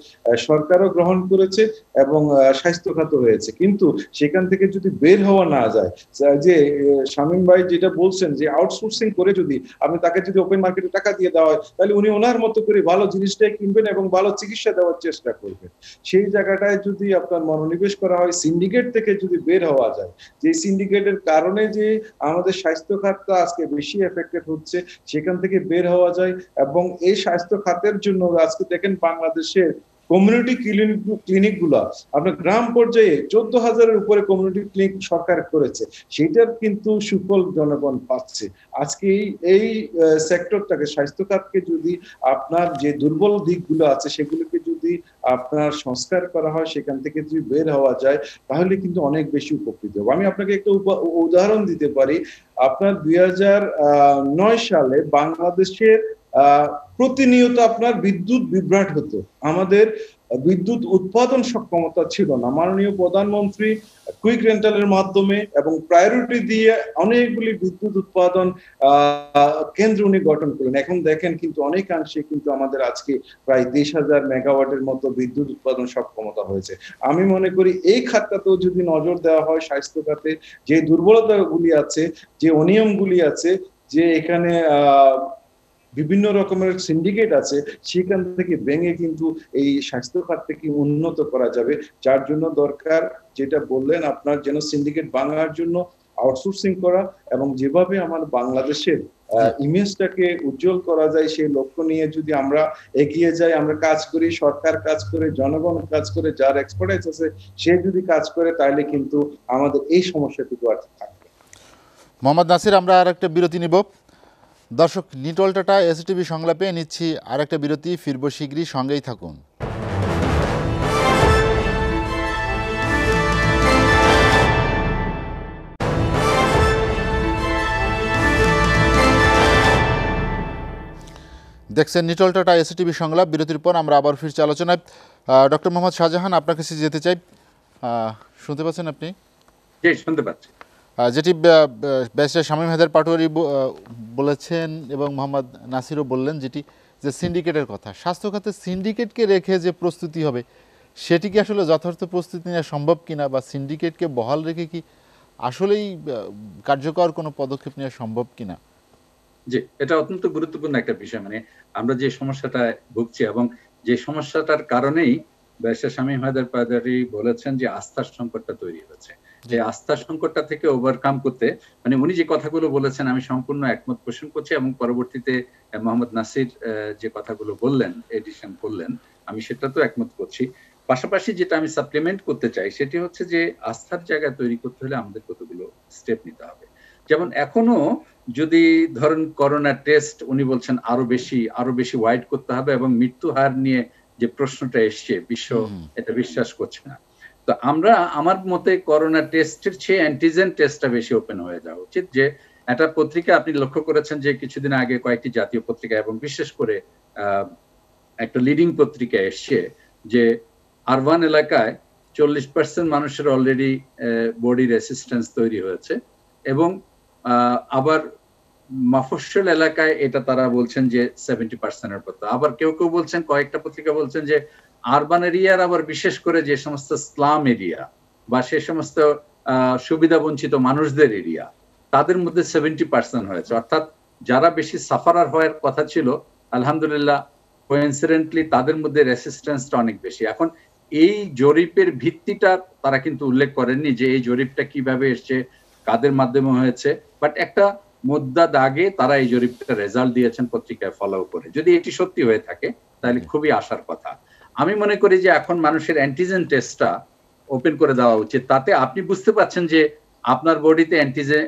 সরকারও গ্রহণ করেছে এবং স্বাস্থ্য খাত হয়েছে। কিন্তু সেখান থেকে যদি বের হওয়া না যায়, যে শামীম ভাই যেটা বলছেন যে আউটসোর্সিং করে যদি আমি তাকে যদি ওপেন মার্কেটে টাকা দিয়ে দেওয়া হয়, তাহলে উনি ওনার মতো করে ভালো জিনিসটাই কিনবেন এবং ভালো চিকিৎসা দেওয়ার চেষ্টা করবেন। সেই জায়গাটায় যদি আপনার মনোনিবেশ করা হয়, সিন্ডিকেট থেকে যদি বের হওয়া যায়, যে সিন্ডিকেটের কারণে যে আমাদের স্বাস্থ্য খাতটা আজকে বেশি এফেক্টেড হচ্ছে, সেখান থেকে বের হওয়া যায়। এবং এই স্বাস্থ্য খাতের জন্য আজকে দেখেন বাংলাদেশের কমিউনিটি ক্লিনিক গুলা আপনার গ্রাম পর্যায়ে 14,000-এর উপরে কমিউনিটি ক্লিনিক সরকার করেছে, সেটার কিন্তু সুফল জনগণ পাচ্ছে। আজকে এই সেক্টরটাকে, স্বাস্থ্য খাতকে যদি আপনার যে দুর্বল দিকগুলো আছে সেগুলোকে যদি আপনার সংস্কার করা হয়, সেখান থেকে যদি বের হওয়া যায়, তাহলে কিন্তু অনেক বেশি উপকৃত হবে। আমি আপনাকে একটা উদাহরণ দিতে পারি। আপনার 2009 সালে বাংলাদেশের প্রতিনিয়ত আপনার বিদ্যুৎ বিভ্রাট হতো, আমাদের বিদ্যুৎ উৎপাদন সক্ষমতা ছিল না। মাননীয় প্রধানমন্ত্রী কুইক রেন্টালের মাধ্যমে এবং প্রায়োরিটি দিয়ে অনেকগুলি বিদ্যুৎ উৎপাদন কেন্দ্র উনি গঠন করেন। এখন দেখেন কিন্তু অনেকাংশে কিন্তু আমাদের আজকে প্রায় 23,000 মেগাওয়াটের মতো বিদ্যুৎ উৎপাদন সক্ষমতা হয়েছে। আমি মনে করি এই খাতটাতেও যদি নজর দেওয়া হয়, স্বাস্থ্য খাতে যে দুর্বলতাগুলি আছে, যে অনিয়মগুলি আছে, যে এখানে বিভিন্ন রকমের সিন্ডিকেট আছে, সেখান থেকে ভেঙে কিন্তু এই স্বাস্থ্য খাতটাকে উন্নত করা যাবে। যার জন্য দরকার, যেটা বললেন আপনার, যেন সিন্ডিকেট ভাঙার জন্য আউটসোর্সিং করা এবং যেভাবে আমার বাংলাদেশের ইমেজটাকে উজ্জ্বল করা যায়, সেই লক্ষ্য নিয়ে যদি আমরা এগিয়ে যাই, আমরা কাজ করি, সরকার কাজ করে, জনগণ কাজ করে, যার এক্সপার্টাইজ আছে সে যদি কাজ করে, তাহলে কিন্তু আমাদের এই সমস্যাটুকু আর থাকবে। মোহাম্মদ নাসির, আমরা আর একটা বিরতি নিব। দর্শক, নিটল টাটা এসটিভি সংলাপে নিচ্ছি আর একটা বিরতি, ফিরবো শীঘ্রই, সঙ্গেই থাকুন। দেখছেন নিটল টাটা এসটিভি সংলাপ। বিরতির পর আমরা আবার ফিরছি আলোচনায়। ডক্টর মোহাম্মদ শাহজাহান, আপনার কাছে যেতে চাই। শুনতে পাচ্ছেন আপনি? শুনতে পাচ্ছি। যেটি ব্যারিস্টার শামীম হায়দার পাটোয়ারি বলেছেন এবং মোহাম্মদ নাসিরও বললেন, যেটি যে সিন্ডিকেটের কথা, স্বাস্থ্য খাতে সিন্ডিকেটকে রেখে যে প্রস্তুতি হবে, সেটি কি আসলে যথার্থ প্রস্তুতি নেওয়া সম্ভব কিনা, বা সিন্ডিকেটকে বহাল রেখে কি আসলেই কার্যকর কোনো পদক্ষেপ নেওয়া সম্ভব কিনা? জি, এটা অত্যন্ত গুরুত্বপূর্ণ একটা বিষয়। মানে আমরা যে সমস্যাটা ভুগছি এবং যে সমস্যাটার কারণেই ব্যারিস্টার শামীম হায়দার পাটোয়ারি বলেছেন যে আস্থার সংকটটা তৈরি হয়েছে, যে আস্থার সংকটটা থেকে ওভারকাম করতে, মানে উনি যে কথাগুলো বলেছেন আমি সম্পূর্ণ একমত পোষণ করছি, এবং পরবর্তীতে মোহাম্মদ নাসির যে কথাগুলো বললেন, এডিশন করলেন, আমি সেটা তো একমত করছি। পাশাপাশি যেটা আমি সাপ্লিমেন্ট করতে চাই সেটি হচ্ছে যে আস্থার জায়গা তৈরি করতে হলে আমাদের কতগুলো স্টেপ নিতে হবে। যেমন এখনো যদি ধরেন করোনা টেস্ট উনি বলছেন আরো বেশি ওয়াইড করতে হবে, এবং মৃত্যু হার নিয়ে যে প্রশ্নটা এসছে, বিশ্ব এটা বিশ্বাস করছে না। তো আমরা, আমার মতে করোনা টেস্টের চেয়ে অ্যান্টিজেন টেস্টটা বেশি ওপেন হয়ে যাওয়া উচিত। যে একটা পত্রিকা আপনি লক্ষ্য করেছেন যে কিছুদিন আগে কয়েকটি জাতীয় পত্রিকা এবং বিশেষ করে একটা লিডিং পত্রিকা এসছে যে আরবান এলাকায় 40% মানুষের অলরেডি বডি রেসিস্টেন্স তৈরি হয়েছে, এবং আবার মফস্বল এলাকায় এটা তারা বলছেন যে 70%-এর মতো। আবার কেউ কেউ বলছেন, কয়েকটা পত্রিকা বলছেন যে আরবান এরিয়ার আবার বিশেষ করে যে সমস্ত স্লাম এরিয়া বা সে সমস্ত সুবিধা বঞ্চিত মানুষদের এরিয়া, তাদের মধ্যে 70% হয়েছে। অর্থাৎ যারা বেশি সাফারার হওয়ার কথা ছিল, আলহামদুলিল্লাহ কোইন্সিডেন্টলি তাদের মধ্যে রেসিস্টেন্সটা অনেক বেশি। এখন এই জরিপের ভিত্তিটা তারা কিন্তু উল্লেখ করেননি যে এই জরিপটা কিভাবে এসছে, কাদের মাধ্যমে হয়েছে, বাট একটা মুদ্রা দাগে তারা এই জরিপটা রেজাল্ট দিয়েছেন পত্রিকায় ফলো করে। যদি এটি সত্যি হয়ে থাকে তাহলে খুবই আশার কথা। আমি মনে করি যে এখন মানুষের অ্যান্টিজেন টেস্টটা ওপেন করে দেওয়া উচিত। তাতে আপনি বুঝতে পারছেন যে আপনার বডিতে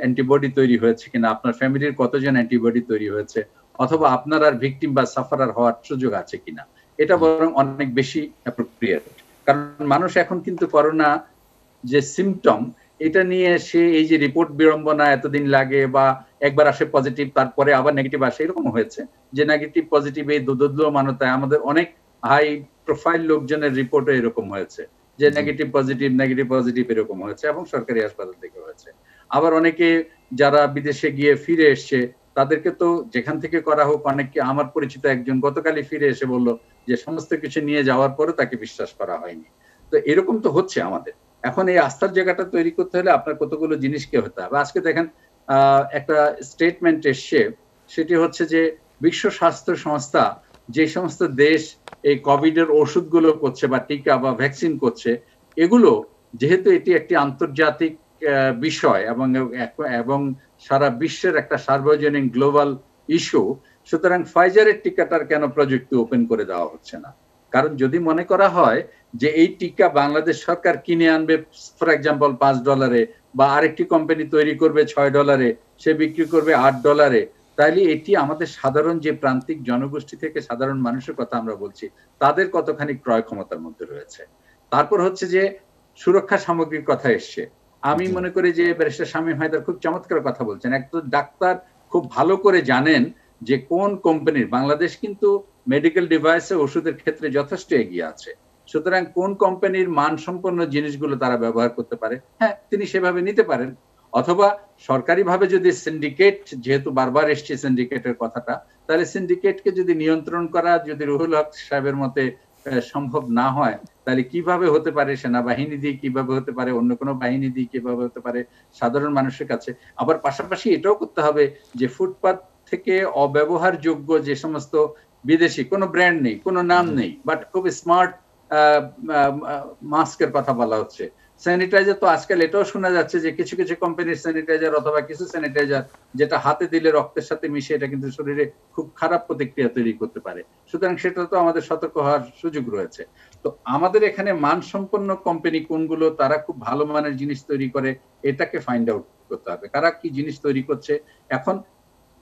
অ্যান্টিবডি তৈরি হয়েছে কিনা, আপনার ফ্যামিলির কতজন অ্যান্টিবডি তৈরি হয়েছে, অথবা আপনার আর ভিকটিম বা সাফারার হওয়ার সুযোগ আছে কিনা। এটা বরং অনেক বেশি অ্যাপ্রোপ্রিয়েট, কারণ মানুষ এখন কিন্তু করোনা যে সিমটম, এটা নিয়ে সে এই যে রিপোর্ট বিড়ম্বনা এতদিন লাগে বা একবার আসে পজিটিভ, তারপরে আবার নেগেটিভ আসে, এরকম হয়েছে যে নেগেটিভ পজিটিভ এই দোদুল্যমানতায় আমাদের অনেক হাই প্রোফাইল লোকজনের রিপোর্টও এরকম হয়েছে যে নেগেটিভ পজিটিভ এরকম হয়েছে, এবং সরকারি হাসপাতাল থেকে হয়েছে। আবার অনেকে যারা বিদেশে গিয়ে ফিরে এসছে তাদেরকে তো যেখান থেকে করা হোক, অনেককে, আমার পরিচিত একজন গতকালই ফিরে এসে বলল যে সমস্ত কিছু নিয়ে যাওয়ার পরে তাকে বিশ্বাস করা হয়নি। তো এরকম তো হচ্ছে আমাদের। এখন এই আস্থার জায়গাটা তৈরি করতে হলে আপনার কতগুলো জিনিসকে হতে হবে। আজকে দেখেন একটা স্টেটমেন্ট এসছে, সেটি হচ্ছে যে বিশ্ব স্বাস্থ্য সংস্থা যে সমস্ত দেশ এই কোভিড এর ওষুধগুলো করছে বা টিকা বা ভ্যাকসিন করছে, এগুলো যেহেতু এটি একটি আন্তর্জাতিক বিষয় এবং সারা বিশ্বের একটা সার্বজনীন গ্লোবাল ইস্যু, সুতরাং ফাইজারের টিকাটার কেন প্রযুক্তি ওপেন করে দেওয়া হচ্ছে না? কারণ যদি মনে করা হয় যে এই টিকা বাংলাদেশ সরকার কিনে আনবে ফর এক্সাম্পল $5, বা আরেকটি কোম্পানি তৈরি করবে $6, সে বিক্রি করবে $8, তাইলে এটি আমাদের সাধারণ যে প্রান্তিক জনগোষ্ঠী থেকে সাধারণ মানুষের কথা আমরা বলছি, তাদের কতখানি ক্রয় ক্ষমতার মধ্যে রয়েছে। তারপর হচ্ছে যে সুরক্ষা সামগ্রীর কথা এসছে। আমি মনে করি যে ব্যারিস্টার শামীম হায়দার খুব চমৎকার কথা বলছেন। একজন ডাক্তার খুব ভালো করে জানেন যে কোন কোম্পানির, বাংলাদেশ কিন্তু মেডিকেল ডিভাইসে ওষুধের ক্ষেত্রে যথেষ্ট এগিয়ে আছে, সুতরাং কোন কোম্পানির মানসম্পন্ন জিনিসগুলো তারা ব্যবহার করতে পারে, হ্যাঁ তিনি সেভাবে নিতে পারেন। অথবা সরকারিভাবে যদি সিন্ডিকেট, যেহেতু বারবার এসছে সিন্ডিকেটের কথাটা, তাহলে সিন্ডিকেটকে যদি নিয়ন্ত্রণ করা যদি রুহুল হক সাহেবের মতে সম্ভব না হয়, তাহলে কিভাবে হতে পারে? সেনাবাহিনী দিয়ে কিভাবে হতে পারে? অন্য কোনো বাহিনী দিয়ে কিভাবে হতে পারে? সাধারণ মানুষের কাছে। আবার পাশাপাশি এটাও করতে হবে যে ফুটপাত থেকে অব্যবহারযোগ্য যে সমস্ত বিদেশি, কোনো ব্র্যান্ড নেই, কোনো নাম নেই, বাট খুব স্মার্ট মাস্কের কথা বলা হচ্ছে। স্যানিটাইজার তো আজকাল এটাও শোনা যাচ্ছে যে কিছু কিছু কোম্পানির স্যানিটাইজার অথবা কিছু স্যানিটাইজার যেটা হাতে দিলে রক্তের সাথে মিশে এটা কিন্তু শরীরে খুব খারাপ প্রতিক্রিয়া তৈরি করতে পারে। সুতরাং সেটা তো আমাদের সতর্ক হওয়ার সুযোগ রয়েছে। তো আমাদের এখানে মানসম্পন্ন কোম্পানি কোনগুলো, তারা খুব ভালো মানের জিনিস তৈরি করে, এটাকে ফাইন্ড আউট করতে হবে কারা কি জিনিস তৈরি করছে। এখন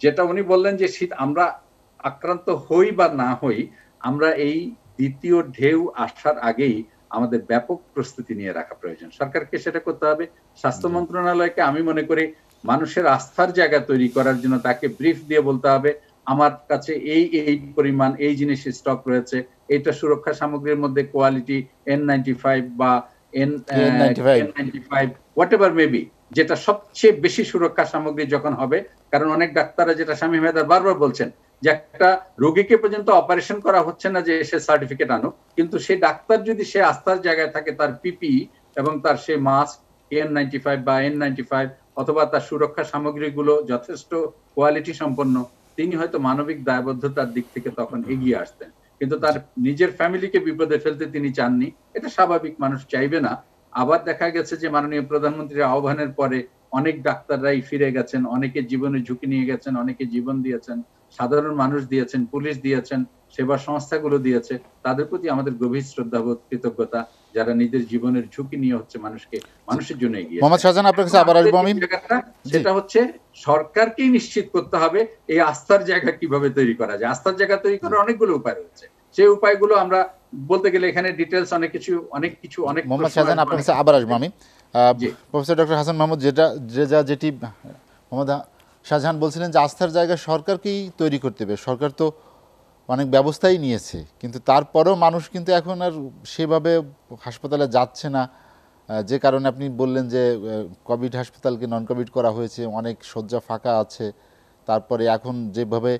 যেটা উনি বললেন যে শীত আমরা আক্রান্ত হই বা না হই, আমরা এই দ্বিতীয় ঢেউ আসার আগেই আমাদের ব্যাপক প্রস্তুতি নিয়ে রাখা প্রয়োজন। সরকারকে সেটা করতে হবে। স্বাস্থ্য মন্ত্রণালয়কে আমি মনে করি মানুষের আস্থার জায়গা তৈরি করার জন্য তাকে ব্রিফ দিয়ে বলতে হবে আমার কাছে এই পরিমাণ এই জিনিসের স্টক রয়েছে, এটা সুরক্ষা সামগ্রীর মধ্যে কোয়ালিটি N95 বা N95 হোয়াটএভার মেবি, যেটা সবচেয়ে বেশি সুরক্ষা সামগ্রী যখন হবে। কারণ অনেক ডাক্তাররা, যেটা শামীম হায়দার বারবার বলছেন, যে একটা রোগীকে পর্যন্ত অপারেশন করা হচ্ছে না যে সে সার্টিফিকেট আনো, কিন্তু সেই ডাক্তার যদি সে আস্থার জায়গায় থাকে, তার পিপি এবং তার সে মাস্ক N95 বা N95 অথবা তার সুরক্ষা সামগ্রীগুলো যথেষ্ট কোয়ালিটি সম্পন্ন, তিনি হয়তো মানবিক দায়বদ্ধতার দিক থেকে তখন এগিয়ে আসতেন। কিন্তু তার নিজের ফ্যামিলিকে বিপদে ফেলতে তিনি চাননি, এটা স্বাভাবিক, মানুষ চাইবে না। আবার দেখা গেছে যে মাননীয় প্রধানমন্ত্রীর আহ্বানের পরে অনেক ডাক্তাররাই ফিরে গেছেন, অনেকে জীবনে ঝুঁকি নিয়ে গেছেন, অনেকে জীবন দিয়েছেন, সাধারণ মানুষ দিয়েছেন, পুলিশ দিয়েছেন, সেবা সংস্থাগুলো দিয়েছে। তাদের প্রতি আমাদের গভীর শ্রদ্ধাবোধ, কৃতজ্ঞতা, যারা নিজের জীবনের ঝুঁকি নিয়ে হচ্ছে মানুষের জন্য এগিয়ে। মোহাম্মদ শাহজাহান, আপনার কাছে আবার আসবো আমি। সেটা হচ্ছে সরকারকেই নিশ্চিত করতে হবে এই আস্থার জায়গা কিভাবে তৈরি করা যায়। আস্থার জায়গা তৈরি করার অনেকগুলো উপায় রয়েছে, সেই উপায়গুলো আমরা বলতে গেলে এখানে ডিটেলস অনেক কিছু। মোহাম্মদ শাহজাহান, আপনার কাছে আবার আসবো আমি। প্রফেসর ডক্টর হাসান মাহমুদ যেটি মোহাম্মদ শাহজাহান বলছিলেন যে আস্থার জায়গা সরকারকেই তৈরি করতে হবে। সরকার তো অনেক ব্যবস্থাই নিয়েছে, কিন্তু তারপরেও মানুষ কিন্তু এখন আর সেভাবে হাসপাতালে যাচ্ছে না, যে কারণে আপনি বললেন যে কোভিড হাসপাতালকে নন কোভিড করা হয়েছে, অনেক শয্যা ফাঁকা আছে। তারপরে এখন যেভাবে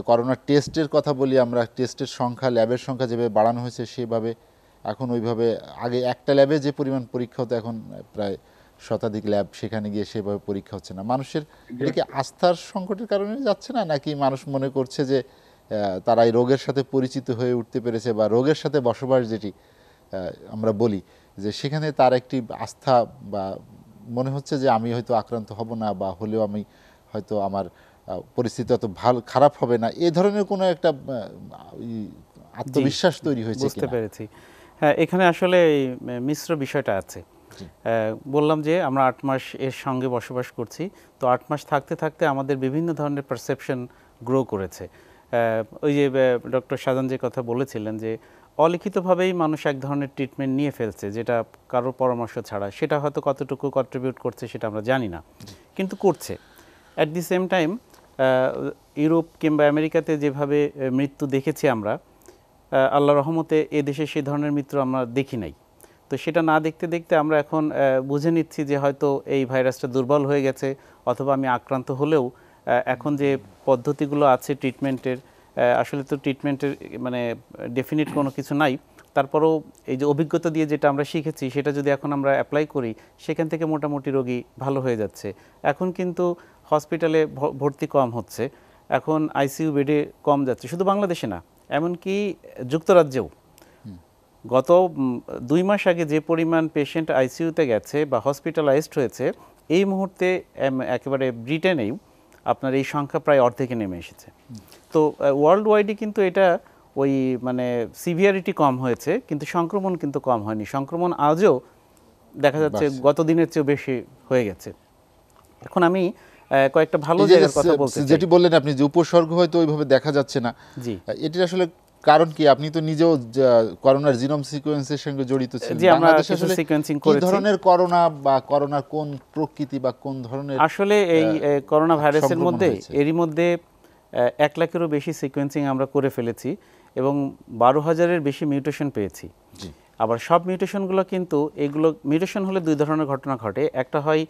করোনা টেস্টের কথা বলি আমরা, টেস্টের সংখ্যা, ল্যাবের সংখ্যা যেভাবে বাড়ানো হয়েছে, সেভাবে এখন ওইভাবে আগে একটা ল্যাবে যে পরিমাণ পরীক্ষা হতো, এখন প্রায় শতাধিক ল্যাব, সেখানে গিয়ে সেভাবে পরীক্ষা হচ্ছে না। মানুষের এদিকে আস্থার সংকটের কারণে যাচ্ছে না, নাকি মানুষ মনে করছে যে তারা এই রোগের সাথে পরিচিত হয়ে উঠতে পেরেছে, বা রোগের সাথে বসবাস যেটি আমরা বলি, যে সেখানে তার একটি আস্থা, বা মনে হচ্ছে যে আমি হয়তো আক্রান্ত হব না, বা হলেও আমি হয়তো আমার পরিস্থিতি অত খারাপ হবে না, এই ধরনের কোনো একটা আত্মবিশ্বাস তৈরি হয়েছে। বুঝতে পেরেছি। হ্যাঁ, এখানে আসলে মিশ্র বিষয়টা আছে। বললাম যে আমরা 8 মাস এর সঙ্গে বসবাস করছি, তো 8 মাস থাকতে থাকতে আমাদের বিভিন্ন ধরনের পারসেপশন গ্রো করেছে। ওই যে ডক্টর শাহজাহান যে কথা বলেছিলেন যে অলিখিতভাবেই মানুষ এক ধরনের ট্রিটমেন্ট নিয়ে ফেলছে, যেটা কারোর পরামর্শ ছাড়া, সেটা হয়তো কতটুকু কন্ট্রিবিউট করছে সেটা আমরা জানি না, কিন্তু করছে। At the same time Europe কিংবা আমেরিকাতে যেভাবে মৃত্যু দেখেছি আমরা, আল্লাহ রহমতে এ দেশে সেই ধরনের মৃত্যু আমরা দেখি নাই। তো সেটা না দেখতে দেখতে আমরা এখন বুঝে নিচ্ছি যে হয়তো এই ভাইরাসটা দুর্বল হয়ে গেছে, অথবা আমি আক্রান্ত হলেও এখন যে পদ্ধতিগুলো আছে ট্রিটমেন্টের, আসলে তো ট্রিটমেন্টের মানে ডেফিনিট কোনো কিছু নাই, তারপরেও এই যে অভিজ্ঞতা দিয়ে যেটা আমরা শিখেছি সেটা যদি এখন আমরা অ্যাপ্লাই করি, সেখান থেকে মোটামুটি রোগী ভালো হয়ে যাচ্ছে। এখন কিন্তু হসপিটালে ভর্তি কম হচ্ছে, এখন আইসিইউ বেডে কম যাচ্ছে, শুধু বাংলাদেশে না, এমনকি যুক্তরাজ্যেও গত 2 মাস আগে যে পরিমাণ পেশেন্ট আইসিইউতে গেছে বা হসপিটালাইজড হয়েছে, এই মুহূর্তে একেবারে ব্রিটেনেও আপনার এই সংখ্যা প্রায় অর্ধেকে নেমে এসেছে। তো ওয়ার্ল্ড ওয়াইডে কিন্তু এটা ওই মানে সিভিয়ারিটি কম হয়েছে, কিন্তু সংক্রমণ কিন্তু কম হয়নি। সংক্রমণ আজও দেখা যাচ্ছে গত দিনের চেয়েও বেশি হয়ে গেছে। এখন আমি কয়েকটা ভালো জায়গার কথা বলতে চাই। যেটি বললেন আপনি যে উপসর্গ হয়তো ওইভাবে দেখা যাচ্ছে না, জি, এটির আসলে কারণ কি? আপনি তো নিজেও করোনার জিনোম সিকোয়েন্সের সঙ্গে জড়িত ছিলেন। জি, আমরা কিছু সিকোয়েন্সিং করেছি। কি ধরনের করোনা বা করোনার কোন প্রকৃতি বা কোন ধরনের আসলে এই করোনা ভাইরাসের মধ্যে এরই মধ্যে 1 লাখেরও বেশি সিকোয়েন্সিং আমরা করে ফেলেছি এবং 12,000-এর বেশি মিউটেশন পেয়েছি। আবার সব মিউটেশনগুলো কিন্তু, এগুলো মিউটেশন হলে 2 ধরনের ঘটনা ঘটে। একটা হয়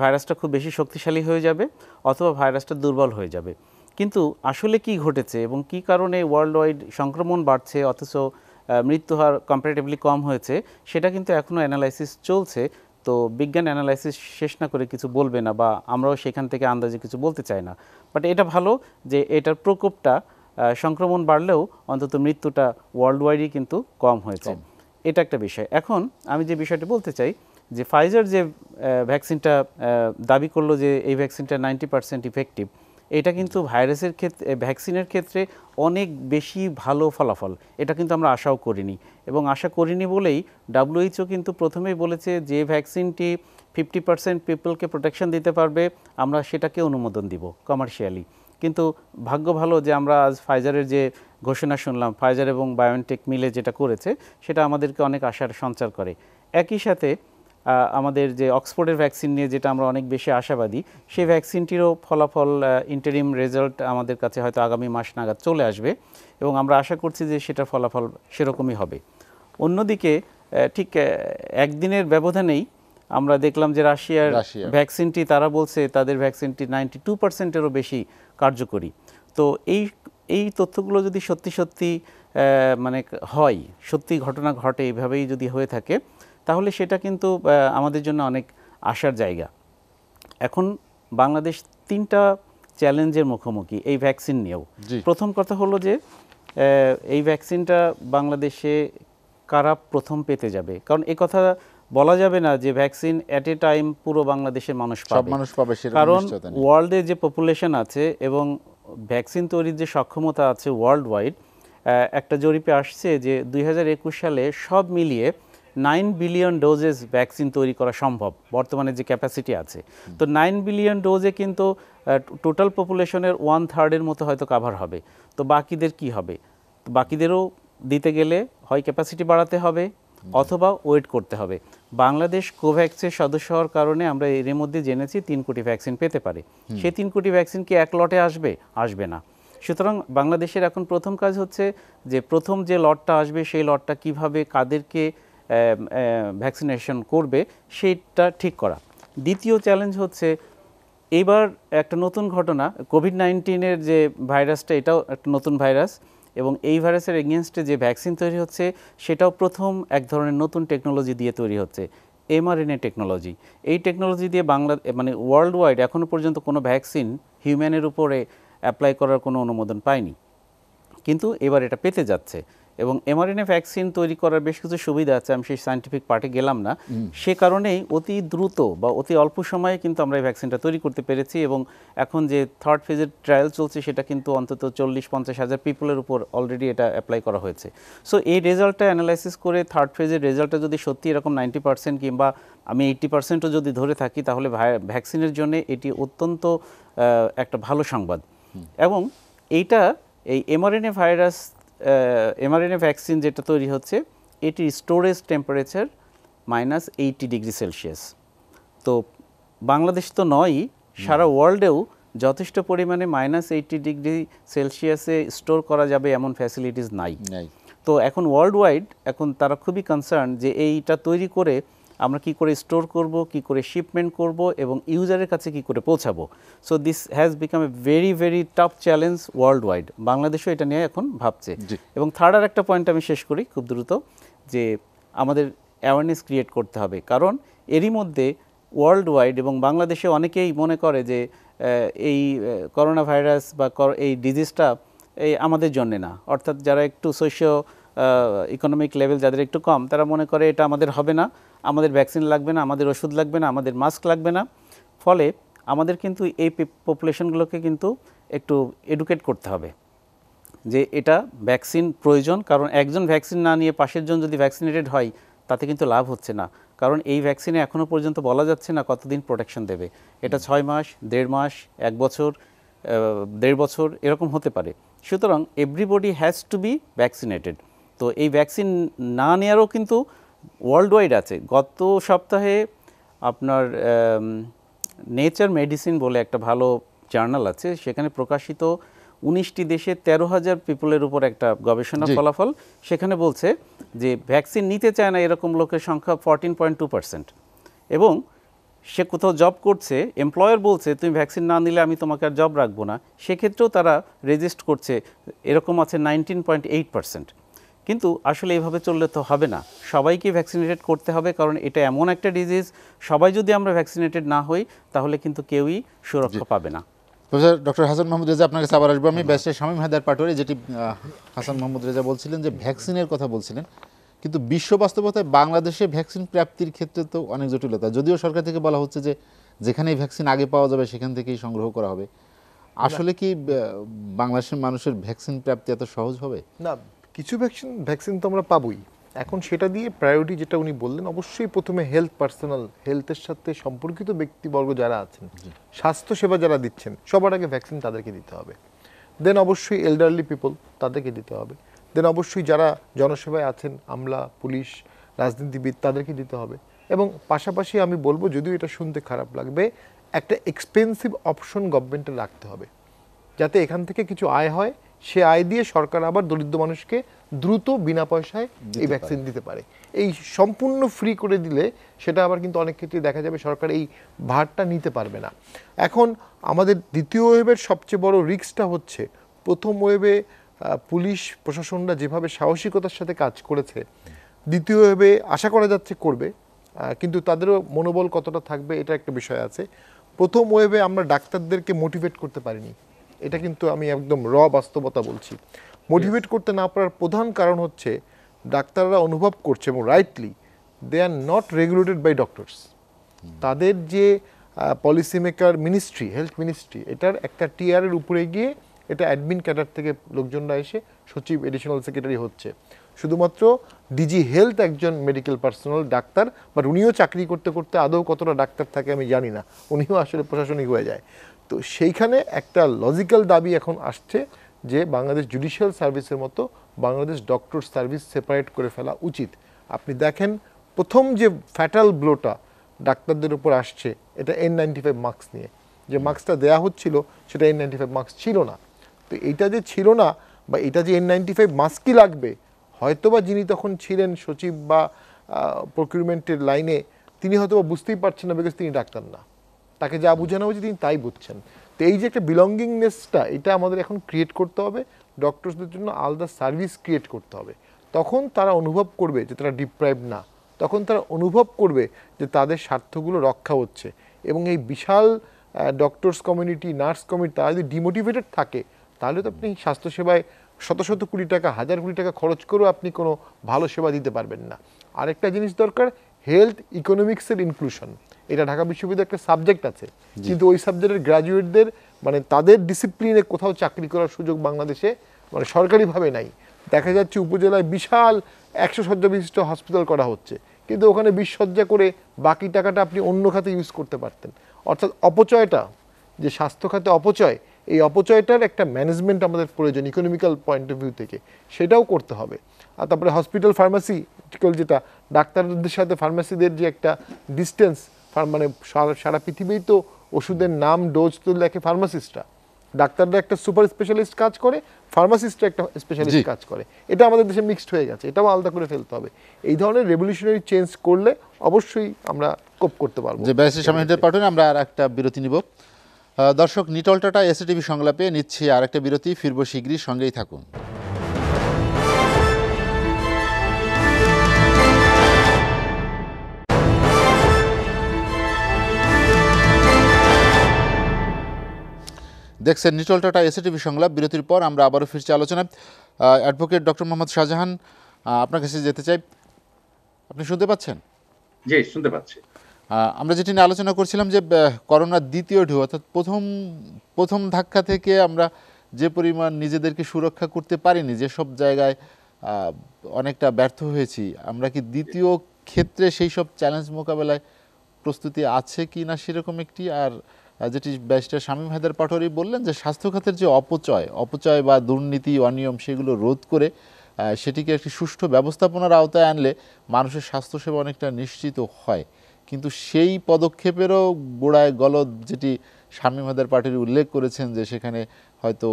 ভাইরাসটা খুব বেশি শক্তিশালী হয়ে যাবে, অথবা ভাইরাসটা দুর্বল হয়ে যাবে। কিন্তু আসলে কি ঘটেছে এবং কি কারণে ওয়ার্ল্ড ওয়াইড সংক্রমণ বাড়ছে অথচ মৃত্যু হার কম্পারেটিভলি কম হয়েছে, সেটা কিন্তু এখনও অ্যানালাইসিস চলছে। তো বিজ্ঞান অ্যানালাইসিস শেষ না করে কিছু বলবে না, বা আমরাও সেখান থেকে আন্দাজে কিছু বলতে চাই না। বাট এটা ভালো যে এটার প্রকোপটা, সংক্রমণ বাড়লেও অন্তত মৃত্যুটা ওয়ার্ল্ড ওয়াইডই কিন্তু কম হয়েছে। এটা একটা বিষয়। এখন আমি যে বিষয়টা বলতে চাই যে ফাইজার যে ভ্যাকসিনটা দাবি করলো যে এই ভ্যাকসিনটা 90% ইফেক্টিভ, এটা কিন্তু ভাইরাসের ক্ষেত্রে, ভ্যাকসিনের ক্ষেত্রে অনেক বেশি ভালো ফলাফল। এটা কিন্তু আমরা আশাও করিনি, এবং আশা করিনি বলেই WHO কিন্তু প্রথমেই বলেছে যে ভ্যাকসিনটি 50% পিপলকে প্রোটেকশন দিতে পারবে, আমরা সেটাকে অনুমোদন দিব কমার্শিয়ালি। কিন্তু ভাগ্য ভালো যে আমরা আজ ফাইজারের যে ঘোষণা শুনলাম, ফাইজার এবং বায়োনটেক মিলে যেটা করেছে, সেটা আমাদেরকে অনেক আশার সঞ্চার করে। একই সাথে আমাদের যে অক্সফোর্ডের ভ্যাকসিন নিয়ে যেটা আমরা অনেক বেশি আশাবাদী, সেই ভ্যাকসিনটিরও ফলাফল, ইন্টারিম রেজাল্ট আমাদের কাছে হয়তো আগামী মাস নাগাদ চলে আসবে, এবং আমরা আশা করছি যে সেটার ফলাফল সেরকমই হবে। অন্যদিকে ঠিক একদিনের ব্যবধানেই আমরা দেখলাম যে রাশিয়ার ভ্যাকসিনটি, তারা বলছে তাদের ভ্যাকসিনটি 92%-এরও বেশি কার্যকরী। তো এই তথ্যগুলো যদি সত্যি সত্যি মানে হয়, সত্যি ঘটনা ঘটে, এইভাবেই যদি হয়ে থাকে, তাহলে সেটা কিন্তু আমাদের জন্য অনেক আশার জায়গা। এখন বাংলাদেশ 3টা চ্যালেঞ্জের মুখোমুখি এই ভ্যাকসিন নিয়েও। প্রথম কথা হলো যে এই ভ্যাকসিনটা বাংলাদেশে কারা প্রথম পেতে যাবে, কারণ এই কথা বলা যাবে না যে ভ্যাকসিন অ্যাট এ টাইম পুরো বাংলাদেশের মানুষ পাবে, কারণ ওয়ার্ল্ডে যে পপুলেশন আছে এবং ভ্যাকসিন তৈরির যে সক্ষমতা আছে ওয়ার্ল্ড ওয়াইড, একটা জরিপে আসছে যে 2021 সালে সব মিলিয়ে 9 বিলিয়ন ডোজেস ভ্যাকসিন তৈরি করা সম্ভব, বর্তমানে যে ক্যাপাসিটি আছে। তো 9 বিলিয়ন ডোজে কিন্তু টোটাল পপুলেশনের 1/3-এর মতো হয়তো কাভার হবে। তো বাকিদের কি হবে? বাকিদেরও দিতে গেলে হয় ক্যাপাসিটি বাড়াতে হবে, অথবা ওয়েট করতে হবে। বাংলাদেশ কোভ্যাক্সের সদস্য হওয়ার কারণে আমরা এর মধ্যে জেনেছি 3 কোটি ভ্যাকসিন পেতে পারে। সেই 3 কোটি ভ্যাকসিন কি এক লটে আসবে না। সুতরাং বাংলাদেশের এখন প্রথম কাজ হচ্ছে যে প্রথম যে লটটা আসবে সেই লটটা কিভাবে, কাদেরকে ভ্যাকসিনেশন করবে, সেইটা ঠিক করা। দ্বিতীয় চ্যালেঞ্জ হচ্ছে এইবার একটা নতুন ঘটনা, কোভিড-19-এর যে ভাইরাসটা, এটাও একটা নতুন ভাইরাস, এবং এই ভাইরাসের এগেনস্টে যে ভ্যাকসিন তৈরি হচ্ছে সেটাও প্রথম এক ধরনের নতুন টেকনোলজি দিয়ে তৈরি হচ্ছে, mRNA টেকনোলজি। এই টেকনোলজি দিয়ে মানে ওয়ার্ল্ড ওয়াইড এখনও পর্যন্ত কোনো ভ্যাকসিন হিউম্যানের উপরে অ্যাপ্লাই করার কোনো অনুমোদন পায়নি, কিন্তু এবার এটা পেতে যাচ্ছে। এবং mRNA ভ্যাকসিন তৈরি করার বেশ কিছু সুবিধা আছে, আমি সেই সায়েন্টিফিক পার্টে গেলাম না। সে কারণেই অতি দ্রুত বা অতি অল্প সময়ে কিন্তু আমরা এই ভ্যাকসিনটা তৈরি করতে পেরেছি, এবং এখন যে 3rd ফেজের ট্রায়াল চলছে সেটা কিন্তু অন্তত 40-50 হাজার পিপলের উপর অলরেডি এটা অ্যাপ্লাই করা হয়েছে। সো এই রেজাল্টটা অ্যানালাইসিস করে 3rd ফেজের রেজাল্টটা যদি সত্যি এরকম 90% কিংবা আমি 80%ও যদি ধরে থাকি, তাহলে ভ্যাকসিনের জন্য এটি অত্যন্ত একটা ভালো সংবাদ। এবং এইটা এই mRNA ভ্যাকসিন যেটা তৈরি হচ্ছে, এটির স্টোরেজ টেম্পারেচার -80 ডিগ্রি সেলসিয়াস। তো বাংলাদেশ তো নয়ই, সারা ওয়ার্ল্ডেও যথেষ্ট পরিমাণে -80°C স্টোর করা যাবে এমন ফ্যাসিলিটিস নাই। তো এখন ওয়ার্ল্ড ওয়াইড এখন তারা খুবই কনসার্ন যে এইটা তৈরি করে আমরা কি করে স্টোর করব, কি করে শিপমেন্ট করব এবং ইউজারের কাছে কি করে পৌঁছাবো। So this has become a very very tough challenge world wide. বাংলাদেশও এটা নিয়ে এখন ভাবছে। এবং থার্ড আর একটা পয়েন্ট আমি শেষ করি খুব দ্রুত, যে আমাদের অ্যাওয়ারনেস ক্রিয়েট করতে হবে, কারণ এরই মধ্যে ওয়ার্ল্ড ওয়াইড এবং বাংলাদেশে অনেকেই মনে করে যে এই করোনা ভাইরাস বা এই ডিজিজটা এই আমাদের জন্যে না, অর্থাৎ যারা একটু সোশিও ইকোনমিক লেভেল যাদের একটু কম, তারা মনে করে এটা আমাদের হবে না, আমাদের ভ্যাকসিন লাগবে না, আমাদের ওষুধ লাগবে না, আমাদের মাস্ক লাগবে না। ফলে আমাদের কিন্তু এই পপুলেশনগুলোকে কিন্তু একটু এডুকেট করতে হবে যে এটা ভ্যাকসিন প্রয়োজন, কারণ একজন ভ্যাকসিন না নিয়ে পাশের জন যদি ভ্যাকসিনেটেড হয় তাতে কিন্তু লাভ হচ্ছে না, কারণ এই ভ্যাকসিনে এখনও পর্যন্ত বলা যাচ্ছে না কতদিন প্রোটেকশন দেবে। এটা 6 মাস, 1.5 মাস, 1 বছর, 1.5 বছর এরকম হতে পারে। সুতরাং everybody has to be vaccinated. তো এই ভ্যাকসিন না নেওয়ারও কিন্তু ওয়ার্ল্ড ওয়াইড আছে। গত সপ্তাহে আপনার নেচার মেডিসিন বলে একটা ভালো জার্নাল আছে, সেখানে প্রকাশিত 19টি দেশে 13,000 পিপলের উপর একটা গবেষণা ফলাফল, সেখানে বলছে যে ভ্যাকসিন নিতে চায় না এরকম লোকের সংখ্যা 14.2%। এবং সে কোথাও জব করছে, এমপ্লয়ার বলছে তুমি ভ্যাকসিন না নিলে আমি তোমাকে আর জব রাখবো না, সেক্ষেত্রেও তারা রেজিস্ট করছে, এরকম আছে 19.8%। কিন্তু আসলে এইভাবে চললে তো হবে না, সবাইকে ভ্যাকসিনেটেড করতে হবে, কারণ এটা এমন একটা ডিজিজ, সবাই যদি আমরা ভ্যাকসিনেটেড না হই তাহলে কিন্তু কেউই সুরক্ষা পাবে না। প্রফেসর ডক্টর হাসান মাহমুদ রেজা, আপনার কাছে আবার আসবো আমি। ব্যারিস্টার শামীম হায়দার পাটোয়ারি, যেটি হাসান মাহমুদ রেজা বলছিলেন যে ভ্যাকসিনের কথা বলছিলেন, কিন্তু বিশ্ব বাস্তবতায় বাংলাদেশে ভ্যাকসিন প্রাপ্তির ক্ষেত্রে তো অনেক জটিলতা, যদিও সরকার থেকে বলা হচ্ছে যে যেখানেই ভ্যাকসিন আগে পাওয়া যাবে সেখান থেকেই সংগ্রহ করা হবে। আসলে কি বাংলাদেশের মানুষের ভ্যাকসিন প্রাপ্তি এত সহজ হবে? না, কিছু ভ্যাকসিন তো আমরা পাবোই। এখন সেটা দিয়ে প্রায়োরিটি যেটা উনি বললেন, অবশ্যই প্রথমে হেলথ পার্সোনাল, হেলথের সাথে সম্পর্কিত ব্যক্তিবর্গ যারা আছেন, স্বাস্থ্যসেবা যারা দিচ্ছেন, সবার আগে ভ্যাকসিন তাদেরকে দিতে হবে। দেন অবশ্যই এল্ডারলি পিপল, তাদেরকে দিতে হবে। দেন অবশ্যই যারা জনসেবায় আছেন, আমলা, পুলিশ, রাজনীতিবিদ, তাদেরকে দিতে হবে। এবং পাশাপাশি আমি বলবো, যদিও এটা শুনতে খারাপ লাগবে, একটা এক্সপেন্সিভ অপশন গভর্নমেন্টে রাখতে হবে, যাতে এখান থেকে কিছু আয় হয়, সে আয় দিয়ে সরকার আবার দরিদ্র মানুষকে দ্রুত বিনা পয়সায় এই ভ্যাকসিন দিতে পারে। এই সম্পূর্ণ ফ্রি করে দিলে সেটা আবার কিন্তু অনেক ক্ষেত্রে দেখা যাবে সরকার এই ভারটা নিতে পারবে না। এখন আমাদের দ্বিতীয় ওয়েভের সবচেয়ে বড় রিস্কটা হচ্ছে, প্রথম ওয়েভে পুলিশ প্রশাসনরা যেভাবে সাহসিকতার সাথে কাজ করেছে, দ্বিতীয় ওয়েভে আশা করা যাচ্ছে করবে, কিন্তু তাদেরও মনোবল কতটা থাকবে এটা একটা বিষয় আছে। প্রথম ওয়েভে আমরা ডাক্তারদেরকে মোটিভেট করতে পারিনি, এটা কিন্তু আমি একদম বাস্তবতা বলছি। মোটিভেট করতে না পারার প্রধান কারণ হচ্ছে ডাক্তাররা অনুভব করছে, এবং rightly, they are not regulated by doctors. তাদের যে policy maker ministry, health ministry, এটার একটা টিআরের উপরে গিয়ে এটা অ্যাডমিন ক্যাডার থেকে লোকজনরা এসে সচিব, এডিশনাল সেক্রেটারি হচ্ছে। শুধুমাত্র ডিজি হেলথ একজন মেডিকেল পার্সোনাল ডাক্তার, বাট উনিও চাকরি করতে করতে আদৌ কতটা ডাক্তার থাকে আমি জানি না, উনিও আসলে প্রশাসনিক হয়ে যায়। তো সেইখানে একটা লজিক্যাল দাবি এখন আসছে যে বাংলাদেশ জুডিশিয়াল সার্ভিসের মতো বাংলাদেশ ডক্টর সার্ভিস সেপারেট করে ফেলা উচিত। আপনি দেখেন, প্রথম যে ফ্যাটাল ব্লোটা ডাক্তারদের উপর আসছে, এটা N95 মাস্ক নিয়ে। যে মাস্কটা দেয়া হচ্ছিল সেটা N95 মাস্ক ছিল না। তো এইটা যে ছিল না, বা এটা যে N95 মাস্কই লাগবে, হয়তোবা যিনি তখন ছিলেন সচিব বা প্রকিউরমেন্টের লাইনে, তিনি হয়তোবা বুঝতেই পারছেন না, বিকজ তিনি ডাক্তার না, তাকে যা বোঝানো হয়েছে তিনি তাই বুঝছেন। তো এই যে একটা বিলঙ্গিংনেসটা, এটা আমাদের এখন ক্রিয়েট করতে হবে, ডক্টরসদের জন্য আলাদা সার্ভিস ক্রিয়েট করতে হবে। তখন তারা অনুভব করবে যে তারা ডিপ্রাইভ না, তখন তারা অনুভব করবে যে তাদের স্বার্থগুলো রক্ষা হচ্ছে। এবং এই বিশাল ডক্টরস কমিউনিটি, নার্স কমিউনিটি, তারা যদি ডিমোটিভেটেড থাকে, তাহলে তো আপনি স্বাস্থ্যসেবায় শত শত কোটি টাকা, হাজার কোটি টাকা খরচ করেও আপনি কোনো ভালো সেবা দিতে পারবেন না। আরেকটা জিনিস দরকার, হেলথ ইকোনমিক্সের ইনক্লুশন। এটা ঢাকা বিশ্ববিদ্যালয়ের একটা সাবজেক্ট আছে, কিন্তু ওই সাবজেক্টের গ্র্যাজুয়েটদের মানে তাদের ডিসিপ্লিনে কোথাও চাকরি করার সুযোগ বাংলাদেশে মানে সরকারিভাবে নাই। দেখা যাচ্ছে উপজেলায় বিশাল 100 শয্যা বিশিষ্ট হসপিটাল করা হচ্ছে, কিন্তু ওখানে 20 শয্যা করে বাকি টাকাটা আপনি অন্য খাতে ইউজ করতে পারতেন। অর্থাৎ অপচয়টা, যে স্বাস্থ্য খাতে অপচয়, এই অপচয়টার একটা ম্যানেজমেন্ট আমাদের প্রয়োজন ইকোনমিক্যাল পয়েন্ট অফ ভিউ থেকে, সেটাও করতে হবে। আর তারপরে হসপিটাল ফার্মাসি, যেটা ডাক্তারদের সাথে ফার্মাসিদের যে একটা ডিস্টেন্স, মানে সারা পৃথিবীই তো ওষুধের নাম ডোজ তো লেখে ফার্মাসিস্টরা, ডাক্তাররা একটা সুপার স্পেশালিস্ট কাজ করে, ফার্মাসিস্টরা একটা স্পেশালিস্ট কাজ করে। এটা আমাদের দেশে মিক্সড হয়ে গেছে, এটাও আলাদা করে ফেলতে হবে। এই ধরনের রেভলিউশনারি চেঞ্জ করলে অবশ্যই আমরা কোপ করতে পারবো। যে ব্যারিস্টার শামীম হায়দার পাটোয়ারি, আমরা আর একটা বিরতি নিব। দর্শক, নিটল টাটা এসএটিভি সংলাপে নিচ্ছি আর একটা বিরতি, ফিরবো শীঘ্রই, সঙ্গেই থাকুন। দেখছেন নিটল টাটা এসএটিভি সংলাপ। বিরতির পর আমরা আবারও ফিরছি আলোচনায়। অ্যাডভোকেট ডক্টর মোহাম্মদ শাহজাহান, আপনার কাছে যেতে চাই। আপনি শুনতে পাচ্ছেন? জি, শুনতে পাচ্ছি। আমরা যেটি নিয়ে আলোচনা করছিলাম যে করোনার দ্বিতীয় ঢেউ, অর্থাৎ প্রথম ধাক্কা থেকে আমরা যে পরিমাণ নিজেদেরকে সুরক্ষা করতে পারিনি, যেসব জায়গায় অনেকটা ব্যর্থ হয়েছি, আমরা কি দ্বিতীয় ক্ষেত্রে সেই সব চ্যালেঞ্জ মোকাবেলায় প্রস্তুতি আছে কি না সেরকম একটি। আর যেটি ব্যারিস্টার শামীম হায়দার পাটোয়ারি বললেন যে স্বাস্থ্য খাতের যে অপচয় বা দুর্নীতি, অনিয়ম, সেগুলো রোধ করে সেটিকে একটি সুষ্ঠু ব্যবস্থাপনার আওতায় আনলে মানুষের স্বাস্থ্যসেবা অনেকটা নিশ্চিত হয়। কিন্তু সেই পদক্ষেপেরও গোড়ায় গলদ, যেটি শামীম হায়দার পাটোয়ারি উল্লেখ করেছেন, যে সেখানে হয়তো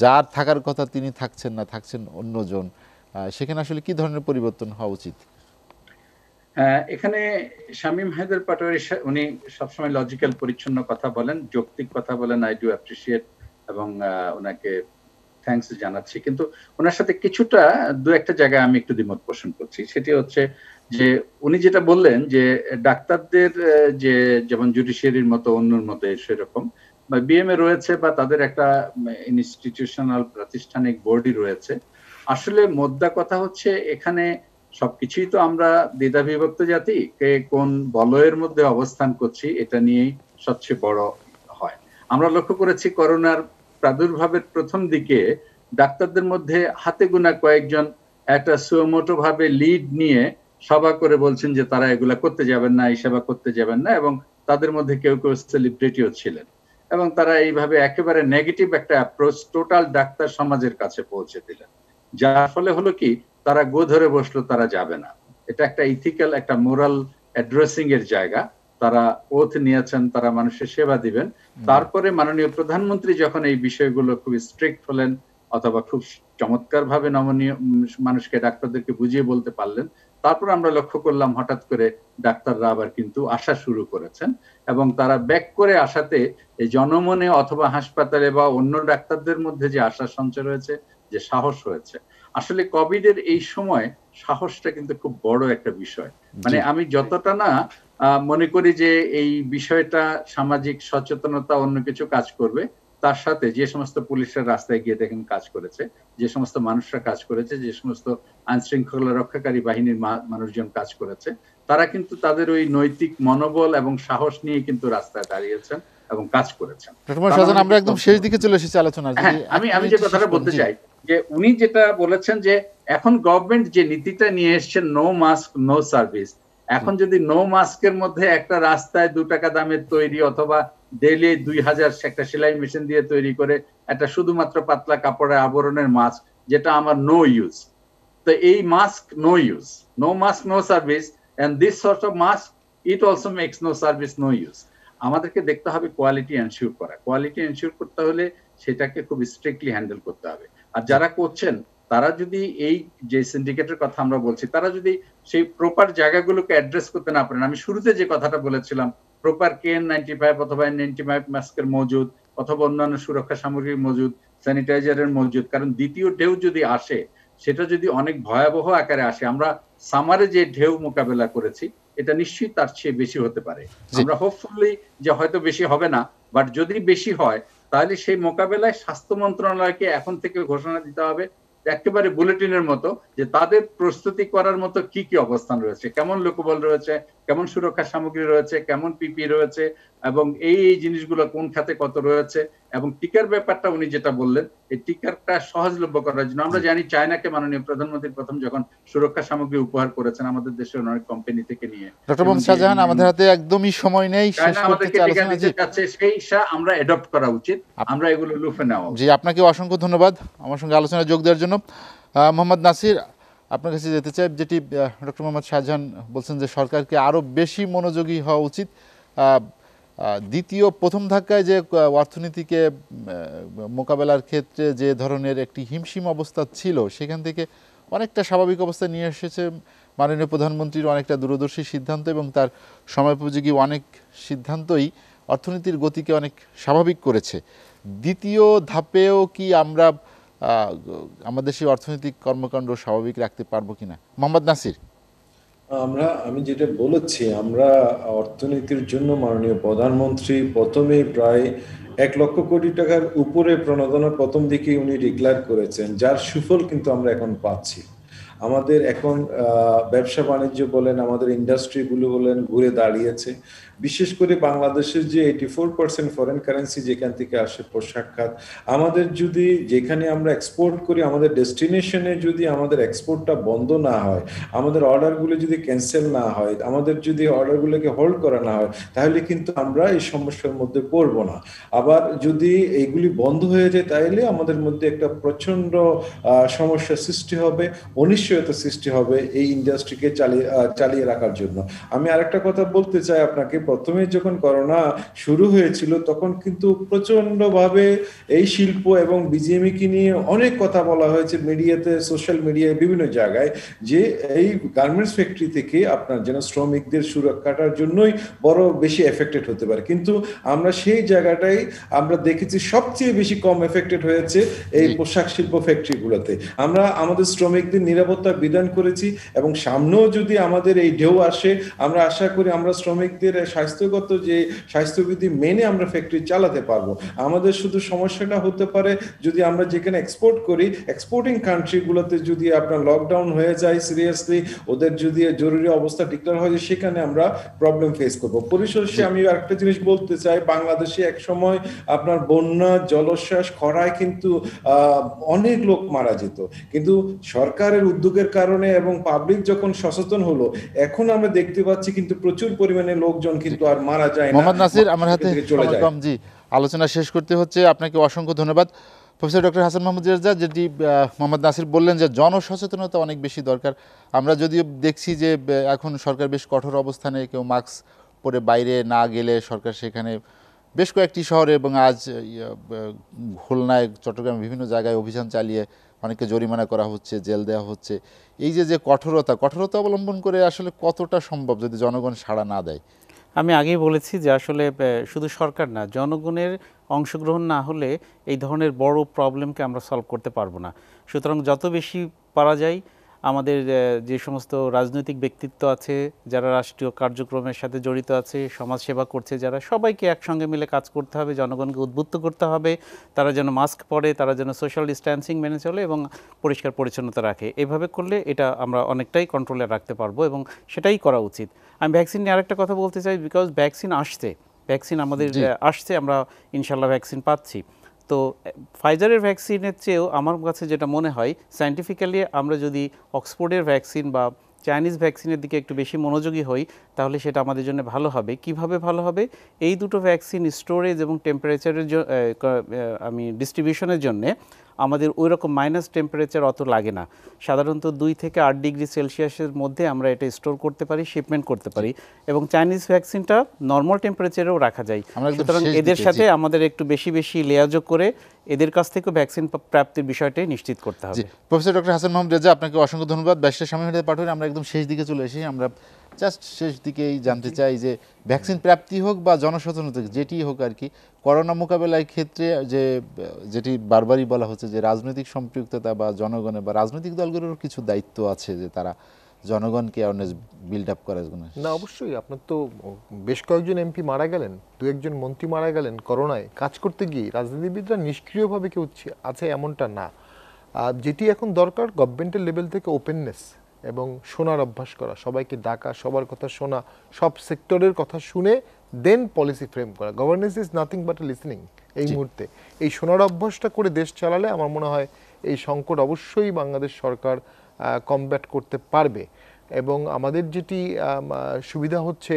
যার থাকার কথা তিনি থাকছেন না, থাকছেন অন্যজন। সেখানে আসলে কি ধরনের পরিবর্তন হওয়া উচিত? এখানে শামীম হায়দার পাটোয়ারি উনি সবসময় লজিক্যাল পরিচ্ছন্ন কথা বলেন, যৌক্তিক কথা বলেন। আই ডু অ্যাপ্রিসিয়েট এবং ওনাকে থ্যাঙ্কস জানাচ্ছি। কিন্তু ওনার সাথে কিছুটা দু একটা জায়গায় আমি একটু দ্বিমত পোষণ করছি। সেটি হচ্ছে যে উনি যেটা বললেন যে ডাক্তারদের যে যেমন জুডিশিয়ারির মতো অন্যর মতো সেরকম বা বিএমএ রয়েছে বা তাদের একটা ইনস্টিটিউশনাল প্রাতিষ্ঠানিক বোর্ডই রয়েছে। আসলে মোদ্দা কথা হচ্ছে এখানে সবকিছুই তো আমরা দ্বিধা বিভক্ত জাতি, কে কোন বলয়ের মধ্যে অবস্থান করছি এটা নিয়েই সবচেয়ে বড় হয়। আমরা লক্ষ্য করেছি করোনার প্রাদুর্ভাবের প্রথম দিকে ডাক্তারদের মধ্যে হাতে গোনা কয়েকজন একটা সুমোটো ভাবে লিড নিয়ে সভা করে বলছেন যে তারা এগুলা করতে যাবেন না, এই সেবা করতে যাবেন না, এবং তাদের মধ্যে কেউ কেউ সেলিব্রিটিও ছিলেন এবং তারা এইভাবে একেবারে নেগেটিভ একটা অ্যাপ্রোচ টোটাল ডাক্তার সমাজের কাছে পৌঁছে দিলেন। যার ফলে হলো কি, তারা গো ধরে বসলো, তারা যাবে না। এটা একটা ইথিক্যাল, একটা মোরাল অ্যাড্রেসিং এর জায়গা। তারা ওথ নিয়েছেন, তারা মানুষের সেবা দিবেন। তারপরে মাননীয় প্রধানমন্ত্রী যখন এই বিষয়গুলো খুব স্ট্রিক্ট হলেন অথবা খুব চমৎকার ভাবে নমনীয় মানুষকে, ডাক্তারদেরকে বুঝিয়ে বলতে পারলেন, তারপর আমরা লক্ষ্য করলাম হঠাৎ করে ডাক্তাররা আবার কিন্তু আসা শুরু করেছেন এবং তারা ব্যাক করে আসাতে এই জনমনে অথবা হাসপাতালে বা অন্য ডাক্তারদের মধ্যে যে আশার সঞ্চার হয়েছে, যে সাহস হয়েছে। আসলে কোভিডের এই সময় সাহসটা কিন্তু খুব বড় একটা বিষয়। মানে আমি যতটা না মনে করি যে এই বিষয়টা সামাজিক সচেতনতা অন্য কিছু কাজ করবে, তার সাথে যে সমস্ত পুলিশরা রাস্তায় গিয়ে দেখেন কাজ করেছে, যে সমস্ত মানুষরা কাজ করেছে, যে সমস্ত আইন শৃঙ্খলা রক্ষাকারী বাহিনীর মানুষজন কাজ করেছে, তারা কিন্তু তাদের ওই নৈতিক মনোবল এবং সাহস নিয়ে কিন্তু রাস্তায় দাঁড়িয়েছেন এবং কাজ করেছেন। আমরা একদম শেষ দিকে চলে এসেছি আলোচনার। আমি যে কথাটা বলতে চাই যে উনি যেটা বলেছেন যে এখন গভর্নমেন্ট যে নীতিটা নিয়ে এসছেন, নো মাস্ক নো সার্ভিস, এখন যদি নো মাস্কের মধ্যে একটা রাস্তায় 2 টাকা দামের তৈরি অথবা ডেইলি 2000 একটা সেলাই মেশিন দিয়ে তৈরি করে একটা শুধুমাত্র পাতলা কাপড়ের আবরণের মাস্ক, যেটা আমার নো ইউজ, তো এই mask no use, no mask no service, and this sort of mask it also makes no service no use. আমাদেরকে দেখতে হবে কোয়ালিটি এনশিওর করা। কোয়ালিটি এনশিওর করতে হলে সেটাকে খুব স্ট্রিক্টলি হ্যান্ডেল করতে হবে। আর যারা করছেন তারা যদি এই যে সিন্ডিকেটের কথা আমরা বলছি, তারা যদি সেই প্রপার জায়গাগুলোকে অ্যাড্রেস করতে না পারেন, আমি শুরুতে যে কথাটা বলেছিলাম, প্রপার KN95 অথবা N95 মাস্কের মজুদ অথবা অন্যান্য সুরক্ষা সামগ্রী মজুদ, স্যানিটাইজারের মজুদ, কারণ দ্বিতীয় ঢেউ যদি আসে, সেটা যদি অনেক ভয়াবহ আকারে আসে, আমরা সামারে যে ঢেউ মোকাবেলা করেছি এটা নিশ্চয়ই তার চেয়ে বেশি হতে পারে। আমরা হোপফুলি যে হয়তো বেশি হবে না, বাট যদি বেশি হয় তাহলে সেই মোকাবেলায় স্বাস্থ্য মন্ত্রণালয়কে এখন থেকে ঘোষণা দিতে হবে একেবারে বুলেটিনের মতো, যে তাদের প্রস্তুতি করার মতো কি কি অবস্থান রয়েছে, কেমন লোকবল রয়েছে, কেমন সুরক্ষা সামগ্রী রয়েছে, কেমন পিপি রয়েছে, এবং এই জিনিসগুলো কোন খাতে কত রয়েছে, এবং টিকার ব্যাপারটা উনি যেটা বললেন, এই টিকারটা সহজলভ্য করার জন্য আমরা জানি চায়নাকে মাননীয় প্রধানমন্ত্রী প্রথম যখন সুরক্ষা সামগ্রী উপহার করেছেন আমাদের দেশের অনেক কোম্পানি থেকে নিয়ে। ডক্টর মোহাম্মদ শাহজাহান, আমাদের হাতে একদমই সময় নেই, সেই আমরা অ্যাডপ্ট করা উচিত, আমরা এগুলো লুফে নেওয়া। জি, আপনাকে অসংখ্য ধন্যবাদ আমার সঙ্গে আলোচনায় যোগ দেওয়ার জন্য। মোহাম্মদ নাসির, আপনার কাছে যেতে চাই, যেটি ডক্টর মোহাম্মদ শাহজাহান বলছেন যে সরকারকে আরও বেশি মনোযোগী হওয়া উচিত। দ্বিতীয় প্রথম ধাক্কায় যে অর্থনীতিকে মোকাবেলার ক্ষেত্রে যে ধরনের একটি হিমশিম অবস্থা ছিল সেখান থেকে অনেকটা স্বাভাবিক অবস্থায় নিয়ে এসেছে মাননীয় প্রধানমন্ত্রীর অনেকটা দূরদর্শী সিদ্ধান্ত এবং তার সময়োপযোগী অনেক সিদ্ধান্তই অর্থনীতির গতিকে অনেক স্বাভাবিক করেছে। দ্বিতীয় ধাপেও কি আমরা আমাদের সেই অর্থনৈতিক কর্মকাণ্ড স্বাভাবিক রাখতে পারবো কিনা? মোহাম্মদ নাসির। আমি যেটা বলেছি, আমরা অর্থনীতির জন্য মাননীয় প্রধানমন্ত্রী প্রথমে প্রায় 1 লক্ষ কোটি টাকার উপরে প্রণোদনা প্রথম দিকে উনি ডিক্লেয়ার করেছেন, যার সুফল কিন্তু আমরা এখন পাচ্ছি। আমাদের এখন ব্যবসা বাণিজ্য বলেন, আমাদের ইন্ডাস্ট্রিগুলো বলেন ঘুরে দাঁড়িয়েছে। বিশেষ করে বাংলাদেশের যে 84% ফরেন কারেন্সি যেখান থেকে আসে পোশাক খাত, আমাদের যদি যেখানে আমরা এক্সপোর্ট করি আমাদের ডেস্টিনেশনে যদি আমাদের এক্সপোর্টটা বন্ধ না হয়, আমাদের অর্ডারগুলো যদি ক্যান্সেল না হয়, আমাদের যদি অর্ডারগুলোকে হোল্ড করা না হয়, তাহলে কিন্তু আমরা এই সমস্যার মধ্যে পড়ব না। আবার যদি এইগুলি বন্ধ হয়ে যায় তাহলে আমাদের মধ্যে একটা প্রচন্ড সমস্যার সৃষ্টি হবে, অনিশ্চয়তা সৃষ্টি হবে এই ইন্ডাস্ট্রিকে চালিয়ে রাখার জন্য। আমি আরেকটা কথা বলতে চাই আপনাকে, প্রথমে যখন করোনা শুরু হয়েছিল তখন কিন্তু প্রচন্ডভাবে এই শিল্প এবং বিজিএমই কে নিয়ে অনেক কথা বলা হয়েছে মিডিয়াতে, সোশ্যাল মিডিয়ায়, বিভিন্ন জায়গায়, যে এই গার্মেন্টস ফ্যাক্টরি থেকে আপনার যেন শ্রমিকদের সুরক্ষাটার জন্যই বড় বেশি এফেক্টেড হতে পারে। কিন্তু আমরা সেই জায়গাটাই আমরা দেখেছি সবচেয়ে বেশি কম এফেক্টেড হয়েছে এই পোশাক শিল্প ফ্যাক্টরিগুলোতে। আমরা আমাদের শ্রমিকদের নিরাপত্তা বিধান করেছি এবং সামনেও যদি আমাদের এই ঢেউ আসে আমরা আশা করি আমরা শ্রমিকদের স্বাস্থ্যগত যে স্বাস্থ্যবিধি মেনে আমরা ফ্যাক্টরি চালাতে পারবো। আমাদের শুধু সমস্যাটা হতে পারে যদি আমরা যেখানে এক্সপোর্ট করি, এক্সপোর্টিং কান্ট্রিগুলোতে যদি আপনার লকডাউন হয়ে যায় সিরিয়াসলি, ওদের যদি জরুরি অবস্থা ডিক্লেয়ার হয়, সেখানে আমরা প্রবলেম ফেস করবো। পরিশেষে আমি আরেকটা জিনিস বলতে চাই, বাংলাদেশে এক সময় আপনার বন্যা, জলোচ্ছ্বাস, খরায় কিন্তু অনেক লোক মারা যেত, কিন্তু সরকারের উদ্যোগের কারণে এবং পাবলিক যখন সচেতন হলো, এখন আমরা দেখতে পাচ্ছি কিন্তু প্রচুর পরিমাণে লোকজন কিন্তু আর মারা যায় না। মোহাম্মদ নাসির, আমার হাতে সময় কম, জি আলোচনা শেষ করতে হচ্ছে। আপনাকে অসংখ্য ধন্যবাদ প্রফেসর ডক্টর হাসান মাহমুদ রেজা। যেটি মোহাম্মদ নাসির বললেন যে জনসচেতনতা অনেক বেশি দরকার। আমরা যদিও দেখছি যে এখন সরকার বেশ কঠোর অবস্থানে, কেউ মাস্ক পরে বাইরে না গেলে সরকার সেখানে বেশ কয়েকটি শহরে এবং আজ খুলনায়, চট্টগ্রামে বিভিন্ন জায়গায় অভিযান চালিয়ে অনেককে জরিমানা করা হচ্ছে, জেল দেওয়া হচ্ছে। এই যে কঠোরতা অবলম্বন করে আসলে কতটা সম্ভব যদি জনগণ সাড়া না দেয়? আমি আগেই বলেছি যে আসলে শুধু সরকার না, জনগণের অংশগ্রহণ না হলে এই ধরনের বড় প্রবলেমকে আমরা সলভ করতে পারবো না। সুতরাং যত বেশি পারা যায় আমাদের যে সমস্ত রাজনৈতিক ব্যক্তিত্ব আছে, যারা রাষ্ট্রীয় কার্যক্রমের সাথে জড়িত আছে, সমাজ সেবা করছে যারা, সবাইকে একসঙ্গে মিলে কাজ করতে হবে, জনগণকে উদ্বুদ্ধ করতে হবে, তারা যেন মাস্ক পরে, তারা যেন সোশ্যাল ডিস্ট্যান্সিং মেনে চলে এবং পরিষ্কার পরিচ্ছন্নতা রাখে। এভাবে করলে এটা আমরা অনেকটাই কন্ট্রোলে রাখতে পারবো এবং সেটাই করা উচিত। আমি ভ্যাকসিন নিয়ে আরেকটা কথা বলতে চাই, বিকজ ভ্যাকসিন আমাদের আসছে, আমরা ইনশাল্লাহ ভ্যাকসিন পাচ্ছি। তো ফাইজারের ভ্যাকসিনের চেয়েও আমার কাছে যেটা মনে হয় সায়েন্টিফিক্যালি আমরা যদি অক্সফোর্ডের ভ্যাকসিন বা চাইনিজ ভ্যাকসিনের দিকে একটু বেশি মনোযোগী হই তাহলে সেটা আমাদের জন্য ভালো হবে। কিভাবে ভালো হবে? এই দুটো ভ্যাকসিন স্টোরেজ এবং টেম্পারেচারের ডিস্ট্রিবিউশনের জন্য আমাদের ওই রকম মাইনাস টেম্পারেচার অত লাগে না। সাধারণত 2 থেকে 8 ডিগ্রি সেলসিয়াসের মধ্যে আমরা এটা স্টোর করতে পারি, শিপমেন্ট করতে পারি, এবং চাইনিজ ভ্যাকসিনটা নর্মাল টেম্পারেচারেও রাখা যায়। সুতরাং এদের সাথে আমাদের একটু বেশি বেশি লেয়াযোগ করে এদের কাছ থেকে ভ্যাকসিন প্রাপ্তির বিষয়টাই নিশ্চিত করতে হবে। প্রফেসর ডক্টর হাসান মাহমুদ রেজা, আপনাকে অসংখ্য ধন্যবাদ। ব্যাসের সময় হতে পাঠান, আমরা একদম শেষ দিকে চলে এসেছি। আমরা জাস্ট শেষ দিকেই জানতে চাই যে ভ্যাকসিন প্রাপ্তি হোক বা জনসচেতনতা যেটি হোক আর কি, করোনা মোকাবেলার ক্ষেত্রে যেটি বারবারই বলা হচ্ছে যে রাজনৈতিক সম্পৃক্ততা বা জনগণের বা রাজনৈতিক দলগুলোর কিছু দায়িত্ব আছে যে তারা জনগণকে অ্যাওয়ারনেস বিল্ড আপ করার জন্য। না, অবশ্যই। আপনার তো বেশ কয়েকজন এমপি মারা গেলেন, 2-1 মন্ত্রী মারা গেলেন করোনায় কাজ করতে গিয়ে। রাজনীতিবিদরা নিষ্ক্রিয়ভাবে কেউ আছে এমনটা না। যেটি এখন দরকার গভর্নমেন্টের লেভেল থেকে ওপেননেস এবং শোনার অভ্যাস করা, সবাইকে ডাকা, সবার কথা শোনা, সব সেক্টরের কথা শুনে দেন পলিসি ফ্রেম করা। Governance is nothing but listening. এই মুহূর্তে এই শোনার অভ্যাসটা করে দেশ চালালে আমার মনে হয় এই সংকট অবশ্যই বাংলাদেশ সরকার কমব্যাট করতে পারবে। এবং আমাদের যেটি সুবিধা হচ্ছে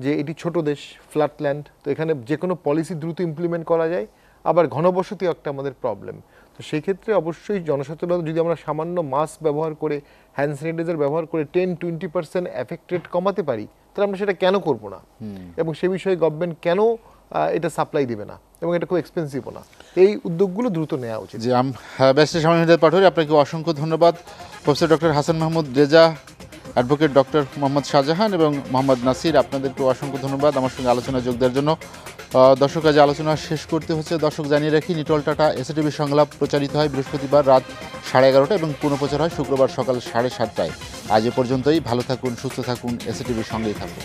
যে এটি ছোট দেশ, ফ্ল্যাট ল্যান্ড, তো এখানে যে কোনো পলিসি দ্রুত ইমপ্লিমেন্ট করা যায়। আবার ঘনবসতি একটা আমাদের প্রবলেম, তো সেই ক্ষেত্রে অবশ্যই জনসচেতনতা যদি আমরা সামান্য মাস্ক ব্যবহার করে, হ্যান্ড স্যানিটাইজার ব্যবহার করে 10-20% এফেক্ট রেট কমাতে পারি, তাহলে আমরা সেটা কেন করব না? এবং সে বিষয়ে গভর্নমেন্ট কেন এটা সাপ্লাই দিবে না এবং এটা খুব এক্সপেন্সিভও না। এই উদ্যোগগুলো দ্রুত নেওয়া উচিত। জি ব্যারিস্টার শামীম হৃদয় পাটোয়ারী, আপনাকে অসংখ্য ধন্যবাদ। Professor doctor Hasan Mahmud Reza, advocate doctor Mohammad Shahjahan এবং মোহাম্মদ নাসির, আপনাদেরকে অসংখ্য ধন্যবাদ আমার সঙ্গে আলোচনায় যোগ দেওয়ার জন্য। দর্শক, আজ আলোচনা শেষ করতে হচ্ছে। দর্শক, জানিয়ে রাখি, নিটল টাটা এসএটিভি সংলাপ প্রচারিত হয় বৃহস্পতিবার রাত 11:30 এবং পুনঃপ্রচার হয় শুক্রবার সকাল 7:30টায়। আজ এ পর্যন্তই। ভালো থাকুন, সুস্থ থাকুন, এসএটিভির সঙ্গেই থাকুন।